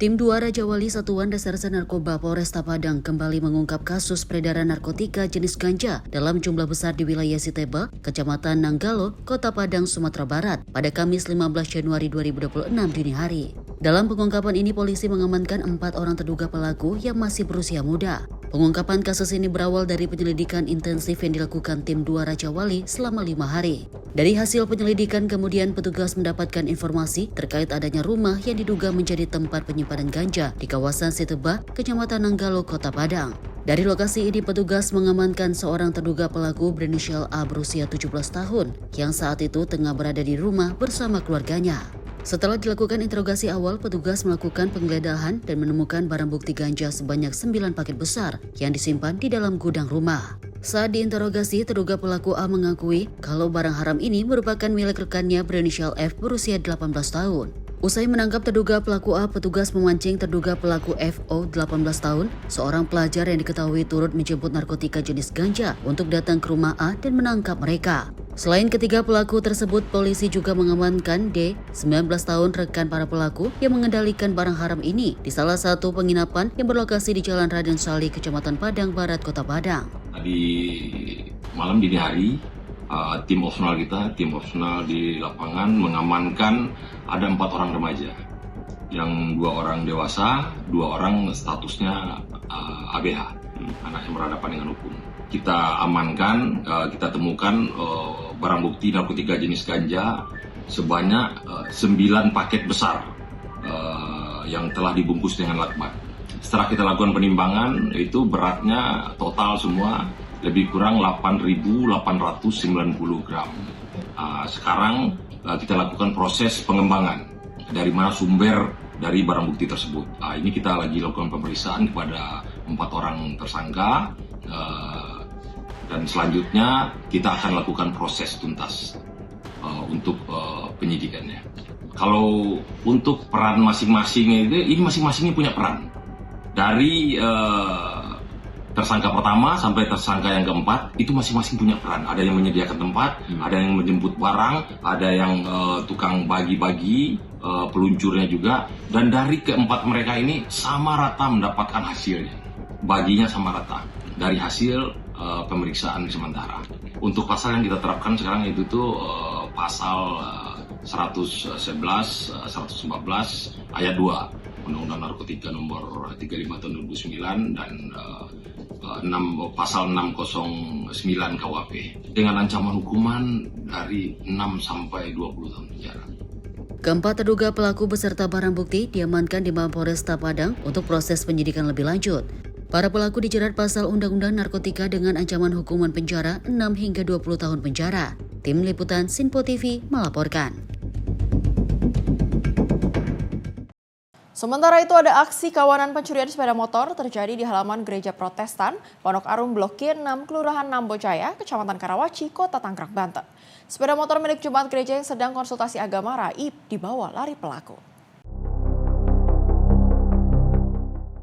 Tim 2 Raja Wali Satuan Reserse Narkoba Polresta Padang kembali mengungkap kasus peredaran narkotika jenis ganja dalam jumlah besar di wilayah Siteba, Kecamatan Nanggalo, Kota Padang, Sumatera Barat pada Kamis 15 Januari 2026 dini hari. Dalam pengungkapan ini polisi mengamankan 4 orang terduga pelaku yang masih berusia muda. Pengungkapan kasus ini berawal dari penyelidikan intensif yang dilakukan tim 2 Raja Wali selama 5 hari. Dari hasil penyelidikan kemudian petugas mendapatkan informasi terkait adanya rumah yang diduga menjadi tempat penyimpanan ganja di kawasan Siteba, Kecamatan Nanggalo, Kota Padang. Dari lokasi ini petugas mengamankan seorang terduga pelaku berinisial A berusia 17 tahun yang saat itu tengah berada di rumah bersama keluarganya. Setelah dilakukan interogasi awal, petugas melakukan penggeledahan dan menemukan barang bukti ganja sebanyak 9 paket besar yang disimpan di dalam gudang rumah. Saat diinterogasi, terduga pelaku A mengakui kalau barang haram ini merupakan milik rekannya berinisial F berusia 18 tahun. Usai menangkap terduga pelaku A, petugas memancing terduga pelaku FO 18 tahun, seorang pelajar yang diketahui turut menjemput narkotika jenis ganja untuk datang ke rumah A dan menangkap mereka. Selain ketiga pelaku tersebut, polisi juga mengamankan D, 19 tahun rekan para pelaku yang mengendalikan barang haram ini di salah satu penginapan yang berlokasi di Jalan Raden Salih, Kecamatan Padang Barat, Kota Padang. Di malam dini hari, tim operasional di lapangan mengamankan ada 4 orang remaja. yang 2 orang dewasa, 2 orang statusnya ABH, anak yang berhadapan dengan hukum. Kita amankan, kita temukan barang bukti narkotika jenis ganja sebanyak 9 paket besar yang telah dibungkus dengan lakban. Setelah kita lakukan penimbangan, itu beratnya total semua lebih kurang 8.890 gram. Sekarang kita lakukan proses pengembangan dari mana sumber dari barang bukti tersebut. Ini kita lagi lakukan pemeriksaan kepada 4 orang tersangka, dan selanjutnya kita akan lakukan proses tuntas untuk penyidikannya. Kalau untuk peran masing-masing ini masing-masingnya punya peran. Dari tersangka pertama sampai tersangka yang keempat itu masing-masing punya peran. Ada yang menyediakan tempat, ada yang menjemput barang, ada yang tukang bagi-bagi peluncurnya juga. Dan dari keempat mereka ini sama rata mendapatkan hasilnya. Baginya sama rata dari hasil pemeriksaan sementara. Untuk pasal yang kita terapkan sekarang itu tuh pasal 111, 114 ayat 2 Undang-Undang Narkotika nomor 35 tahun 2009 dan pasal 609 KUHP dengan ancaman hukuman dari 6 sampai 20 tahun penjara. Keempat terduga pelaku beserta barang bukti diamankan di Mapolresta Padang untuk proses penyidikan lebih lanjut. Para pelaku dijerat pasal Undang-Undang Narkotika dengan ancaman hukuman penjara 6 hingga 20 tahun penjara. Tim Liputan Sinpo TV melaporkan. Sementara itu ada aksi kawanan pencurian sepeda motor terjadi di halaman Gereja Protestan Pondok Arum Blok G6 Kelurahan Nambojaya, Kecamatan Karawaci, Kota Tangerang, Banten. Sepeda motor milik jemaat gereja yang sedang konsultasi agama raib dibawa lari pelaku.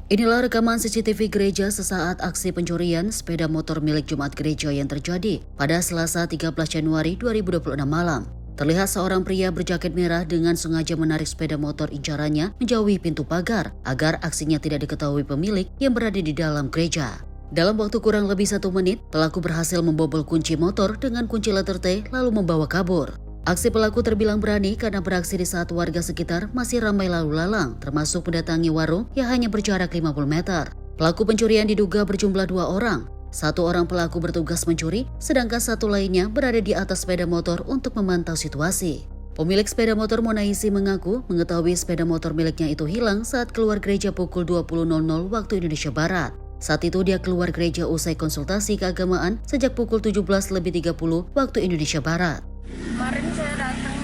Inilah rekaman CCTV gereja sesaat aksi pencurian sepeda motor milik jemaat gereja yang terjadi pada Selasa 13 Januari 2026 malam. Terlihat seorang pria berjaket merah dengan sengaja menarik sepeda motor incarannya menjauhi pintu pagar agar aksinya tidak diketahui pemilik yang berada di dalam gereja. Dalam waktu kurang lebih 1 menit, pelaku berhasil membobol kunci motor dengan kunci letter T lalu membawa kabur. Aksi pelaku terbilang berani karena beraksi di saat warga sekitar masih ramai lalu lalang, termasuk mendatangi warung yang hanya berjarak 50 meter. Pelaku pencurian diduga berjumlah 2 orang. 1 orang pelaku bertugas mencuri, sedangkan 1 lainnya berada di atas sepeda motor untuk memantau situasi. Pemilik sepeda motor Monaisi mengaku mengetahui sepeda motor miliknya itu hilang saat keluar gereja pukul 20.00 waktu Indonesia Barat. Saat itu dia keluar gereja usai konsultasi keagamaan sejak pukul 17.30 waktu Indonesia Barat. Kemarin saya datang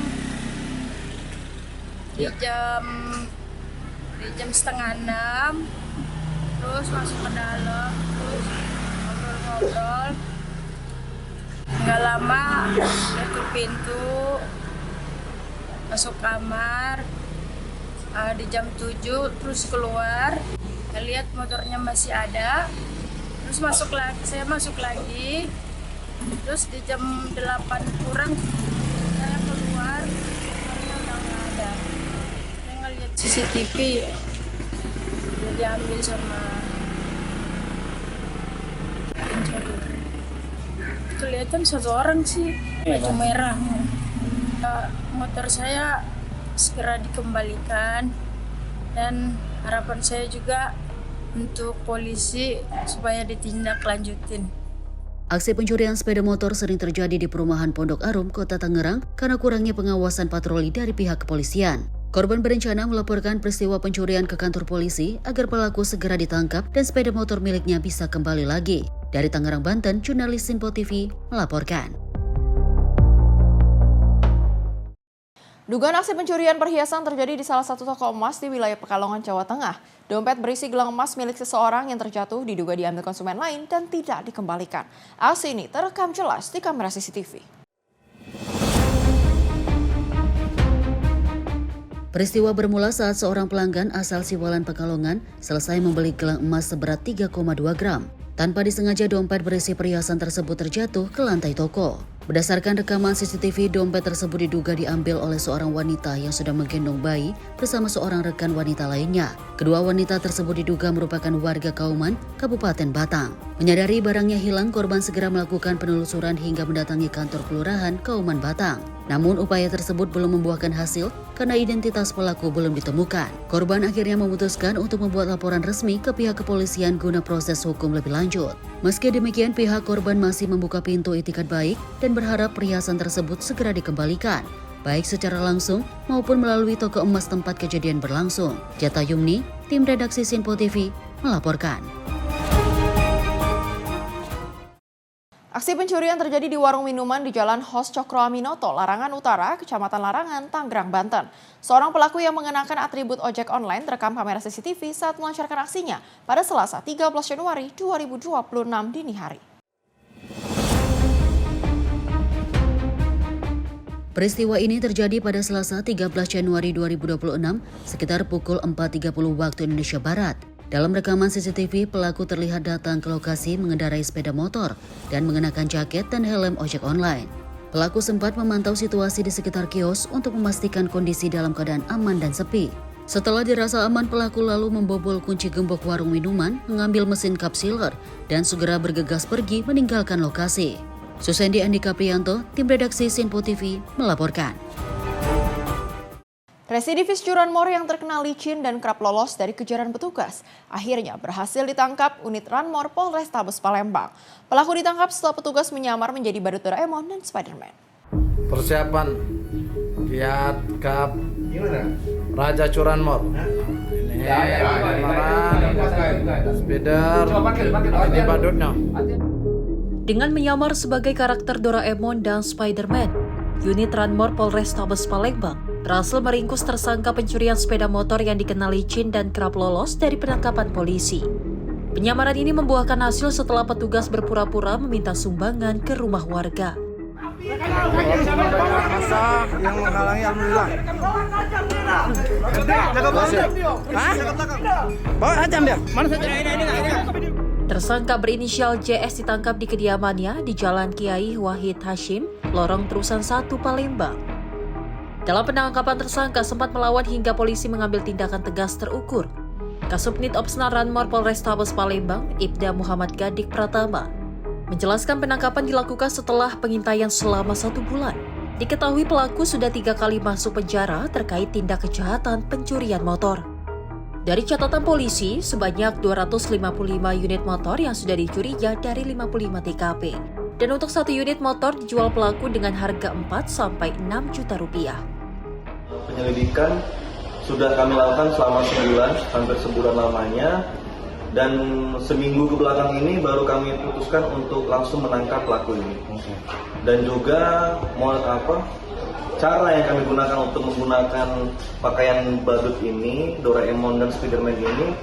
di jam setengah 6, terus masuk ke dalam, terus ngobrol. Nggak lama tutup pintu, masuk kamar. Di jam 7 terus keluar, saya lihat motornya masih ada, terus saya masuk lagi. Terus di jam 8 kurang saya keluar, motornya udah nggak ada. Saya ngeliat CCTV, udah diambil sama kelihatan 1 orang sih, baju merah. Motor saya segera dikembalikan dan harapan saya juga untuk polisi supaya ditindaklanjutin. Aksi pencurian sepeda motor sering terjadi di perumahan Pondok Arum, Kota Tangerang karena kurangnya pengawasan patroli dari pihak kepolisian. Korban berencana melaporkan peristiwa pencurian ke kantor polisi agar pelaku segera ditangkap dan sepeda motor miliknya bisa kembali lagi. Dari Tangerang, Banten, jurnalis Sinpo TV melaporkan. Dugaan aksi pencurian perhiasan terjadi di salah satu toko emas di wilayah Pekalongan, Jawa Tengah. Dompet berisi gelang emas milik seseorang yang terjatuh diduga diambil konsumen lain dan tidak dikembalikan. Aksi ini terekam jelas di kamera CCTV. Peristiwa bermula saat seorang pelanggan asal Siwalan, Pekalongan selesai membeli gelang emas seberat 3,2 gram. Tanpa disengaja dompet berisi perhiasan tersebut terjatuh ke lantai toko. Berdasarkan rekaman CCTV, dompet tersebut diduga diambil oleh seorang wanita yang sedang menggendong bayi bersama seorang rekan wanita lainnya. Kedua wanita tersebut diduga merupakan warga Kauman, Kabupaten Batang. Menyadari barangnya hilang, korban segera melakukan penelusuran hingga mendatangi kantor kelurahan Kauman Batang. Namun upaya tersebut belum membuahkan hasil karena identitas pelaku belum ditemukan. Korban akhirnya memutuskan untuk membuat laporan resmi ke pihak kepolisian guna proses hukum lebih lanjut. Meski demikian, pihak korban masih membuka pintu itikat baik dan berharap perhiasan tersebut segera dikembalikan, baik secara langsung maupun melalui toko emas tempat kejadian berlangsung. Jata Yumni, tim redaksi Sinpo TV, melaporkan. Aksi pencurian terjadi di warung minuman di Jalan Hos Cokro Aminoto, Larangan Utara, Kecamatan Larangan, Tangerang, Banten. Seorang pelaku yang mengenakan atribut ojek online terekam kamera CCTV saat melancarkan aksinya pada Selasa 13 Januari 2026 dini hari. Peristiwa ini terjadi pada Selasa 13 Januari 2026 sekitar pukul 4.30 waktu Indonesia Barat. Dalam rekaman CCTV, pelaku terlihat datang ke lokasi mengendarai sepeda motor dan mengenakan jaket dan helm ojek online. Pelaku sempat memantau situasi di sekitar kios untuk memastikan kondisi dalam keadaan aman dan sepi. Setelah dirasa aman, pelaku lalu membobol kunci gembok warung minuman, mengambil mesin cup sealer, dan segera bergegas pergi meninggalkan lokasi. Susendi Andika Priyanto, tim redaksi Sinpo TV, melaporkan. Residivis curanmor yang terkenal licin dan kerap lolos dari kejaran petugas akhirnya berhasil ditangkap unit Ranmor Polrestabes Palembang. Pelaku ditangkap setelah petugas menyamar menjadi badut Doraemon dan Spider-Man. Persiapan Kiat Kap Raja Curanmor. Ini Spider, ini badutnya. Dengan menyamar sebagai karakter Doraemon dan Spider-Man, unit Ranmor Polrestabes Palembang berhasil meringkus tersangka pencurian sepeda motor yang dikenal licin dan kerap lolos dari penangkapan polisi. Penyamaran ini membuahkan hasil setelah petugas berpura-pura meminta sumbangan ke rumah warga. Masa yang menghalangi alhamdulillah. Jaga belakang. Bawa aja dia. Mana saja? Tersangka berinisial JS ditangkap di kediamannya di Jalan Kiai Wahid Hashim, Lorong Terusan 1, Palembang. Dalam penangkapan tersangka sempat melawan hingga polisi mengambil tindakan tegas terukur. Kasubnit Opsnal Ranmor Polrestabes Palembang, Ibda Muhammad Gadik Pratama, menjelaskan penangkapan dilakukan setelah pengintaian selama 1 bulan. Diketahui pelaku sudah 3 kali masuk penjara terkait tindak kejahatan pencurian motor. Dari catatan polisi, sebanyak 255 unit motor yang sudah dicurinya dari 55 TKP. Dan untuk 1 unit motor dijual pelaku dengan harga 4-6 juta rupiah. Penyelidikan sudah kami lakukan selama sebulan, hampir sebulan lamanya, dan seminggu ke belakang ini baru kami putuskan untuk langsung menangkap pelaku ini. Dan juga cara yang kami gunakan untuk menggunakan pakaian badut ini, Doraemon dan Spiderman ini,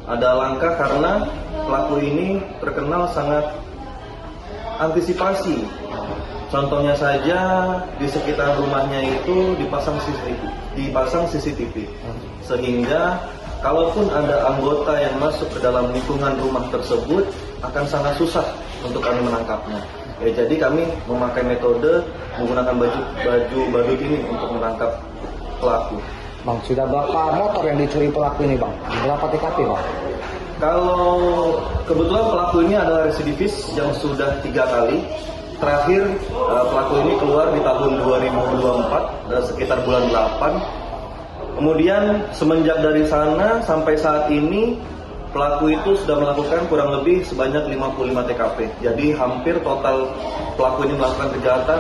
ada langkah karena pelaku ini terkenal sangat antisipasi. Contohnya saja di sekitar rumahnya itu dipasang CCTV, sehingga kalaupun ada anggota yang masuk ke dalam lingkungan rumah tersebut akan sangat susah untuk kami menangkapnya. Jadi kami memakai metode menggunakan baju badut ini untuk menangkap pelaku. Bang, sudah berapa motor yang dicuri pelaku ini, Bang? Berapa TKP, Bang? Kalau kebetulan pelaku ini adalah residivis yang sudah 3 kali. Terakhir pelaku ini keluar di tahun 2024 sekitar bulan 8. Kemudian semenjak dari sana sampai saat ini pelaku itu sudah melakukan kurang lebih sebanyak 55 TKP. Jadi hampir total pelaku ini melakukan kejahatan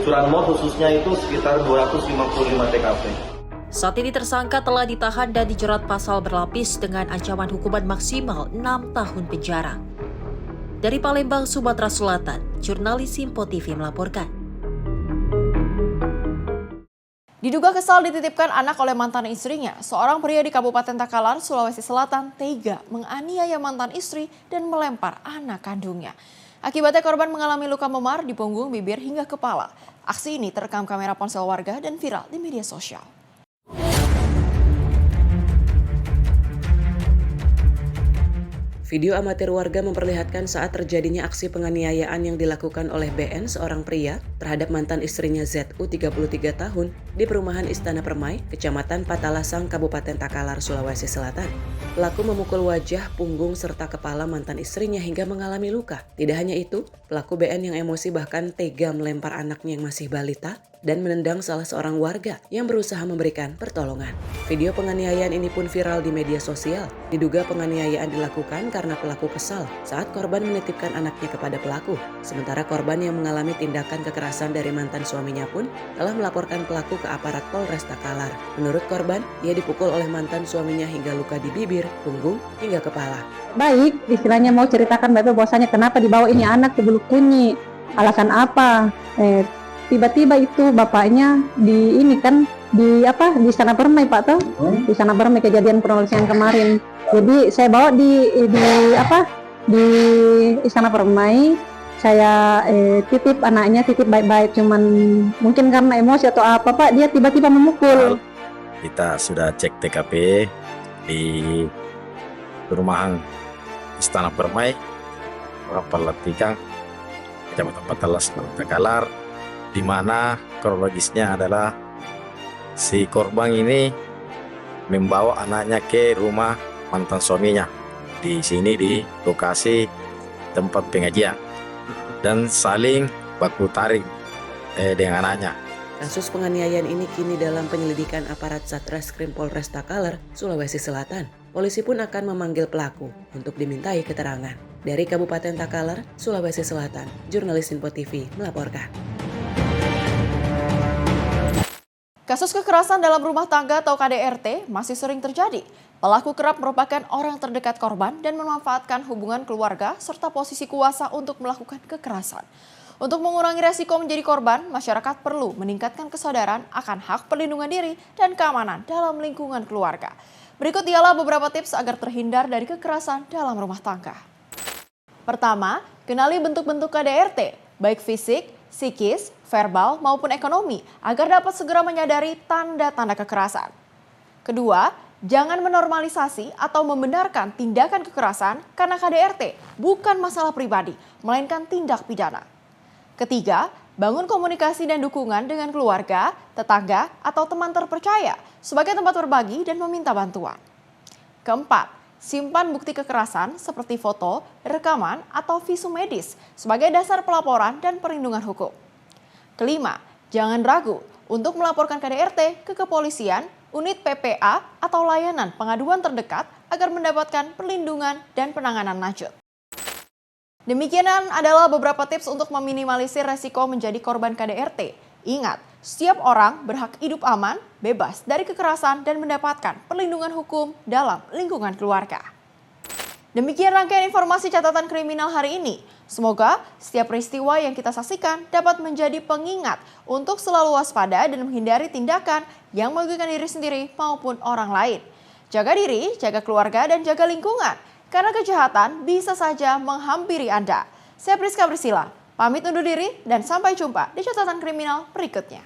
curanmor khususnya itu sekitar 255 TKP. Saat ini tersangka telah ditahan dan dijerat pasal berlapis dengan ancaman hukuman maksimal 6 tahun penjara. Dari Palembang, Sumatera Selatan, jurnalis Sinpo TV melaporkan. Diduga kesal dititipkan anak oleh mantan istrinya, seorang pria di Kabupaten Takalar, Sulawesi Selatan tega menganiaya mantan istri dan melempar anak kandungnya. Akibatnya korban mengalami luka memar di punggung, bibir hingga kepala. Aksi ini terekam kamera ponsel warga dan viral di media sosial. Video amatir warga memperlihatkan saat terjadinya aksi penganiayaan yang dilakukan oleh BN, seorang pria, terhadap mantan istrinya ZU 33 tahun di perumahan Istana Permai, Kecamatan Patalasang, Kabupaten Takalar, Sulawesi Selatan. Pelaku memukul wajah, punggung, serta kepala mantan istrinya hingga mengalami luka. Tidak hanya itu, pelaku BN yang emosi bahkan tega melempar anaknya yang masih balita dan menendang salah seorang warga yang berusaha memberikan pertolongan. Video penganiayaan ini pun viral di media sosial. Diduga penganiayaan dilakukan karena pelaku kesal saat korban menitipkan anaknya kepada pelaku. Sementara korban yang mengalami tindakan kekerasan dari mantan suaminya pun telah melaporkan pelaku ke aparat Polres Takalar. Menurut korban, ia dipukul oleh mantan suaminya hingga luka di bibir, punggung, hingga kepala. Baik, istilahnya mau ceritakan bahwasanya kenapa dibawa ini anak ke Bulu Kunyi, alasan apa? Tiba-tiba itu bapaknya di Istana Permai, Pak, tuh di Istana Permai kejadian kronologis yang kemarin. Jadi saya bawa di Istana Permai, saya titip anaknya, titip baik-baik, cuman mungkin karena emosi atau apa, Pak, dia tiba-tiba memukul. Kita sudah cek TKP di perumahan Istana Permai, Rapat 3, Kecamatan Patalas, Takalar, di mana kronologisnya adalah si korban ini membawa anaknya ke rumah mantan suaminya di sini di lokasi tempat pengajian dan saling baku tarik dengan anaknya. Kasus penganiayaan ini kini dalam penyelidikan aparat Satreskrim Polres Takalar, Sulawesi Selatan. Polisi pun akan memanggil pelaku untuk dimintai keterangan. Dari Kabupaten Takalar, Sulawesi Selatan, jurnalis Info TV melaporkan. Kasus kekerasan dalam rumah tangga atau KDRT masih sering terjadi. Pelaku kerap merupakan orang terdekat korban dan memanfaatkan hubungan keluarga serta posisi kuasa untuk melakukan kekerasan. Untuk mengurangi resiko menjadi korban, masyarakat perlu meningkatkan kesadaran akan hak perlindungan diri dan keamanan dalam lingkungan keluarga. Berikut ialah beberapa tips agar terhindar dari kekerasan dalam rumah tangga. Pertama, kenali bentuk-bentuk KDRT, baik fisik, psikis, verbal maupun ekonomi agar dapat segera menyadari tanda-tanda kekerasan. Kedua, jangan menormalisasi atau membenarkan tindakan kekerasan karena KDRT bukan masalah pribadi, melainkan tindak pidana. Ketiga, bangun komunikasi dan dukungan dengan keluarga, tetangga, atau teman terpercaya sebagai tempat berbagi dan meminta bantuan. Keempat, simpan bukti kekerasan seperti foto, rekaman, atau visum medis sebagai dasar pelaporan dan perlindungan hukum. Kelima, jangan ragu untuk melaporkan KDRT ke kepolisian, unit PPA, atau layanan pengaduan terdekat agar mendapatkan perlindungan dan penanganan lanjut. Demikian adalah beberapa tips untuk meminimalisir resiko menjadi korban KDRT. Ingat, setiap orang berhak hidup aman, bebas dari kekerasan dan mendapatkan perlindungan hukum dalam lingkungan keluarga. Demikian rangkaian informasi catatan kriminal hari ini. Semoga setiap peristiwa yang kita saksikan dapat menjadi pengingat untuk selalu waspada dan menghindari tindakan yang merugikan diri sendiri maupun orang lain. Jaga diri, jaga keluarga, dan jaga lingkungan, karena kejahatan bisa saja menghampiri Anda. Saya Priska Priscilla, pamit undur diri dan sampai jumpa di catatan kriminal berikutnya.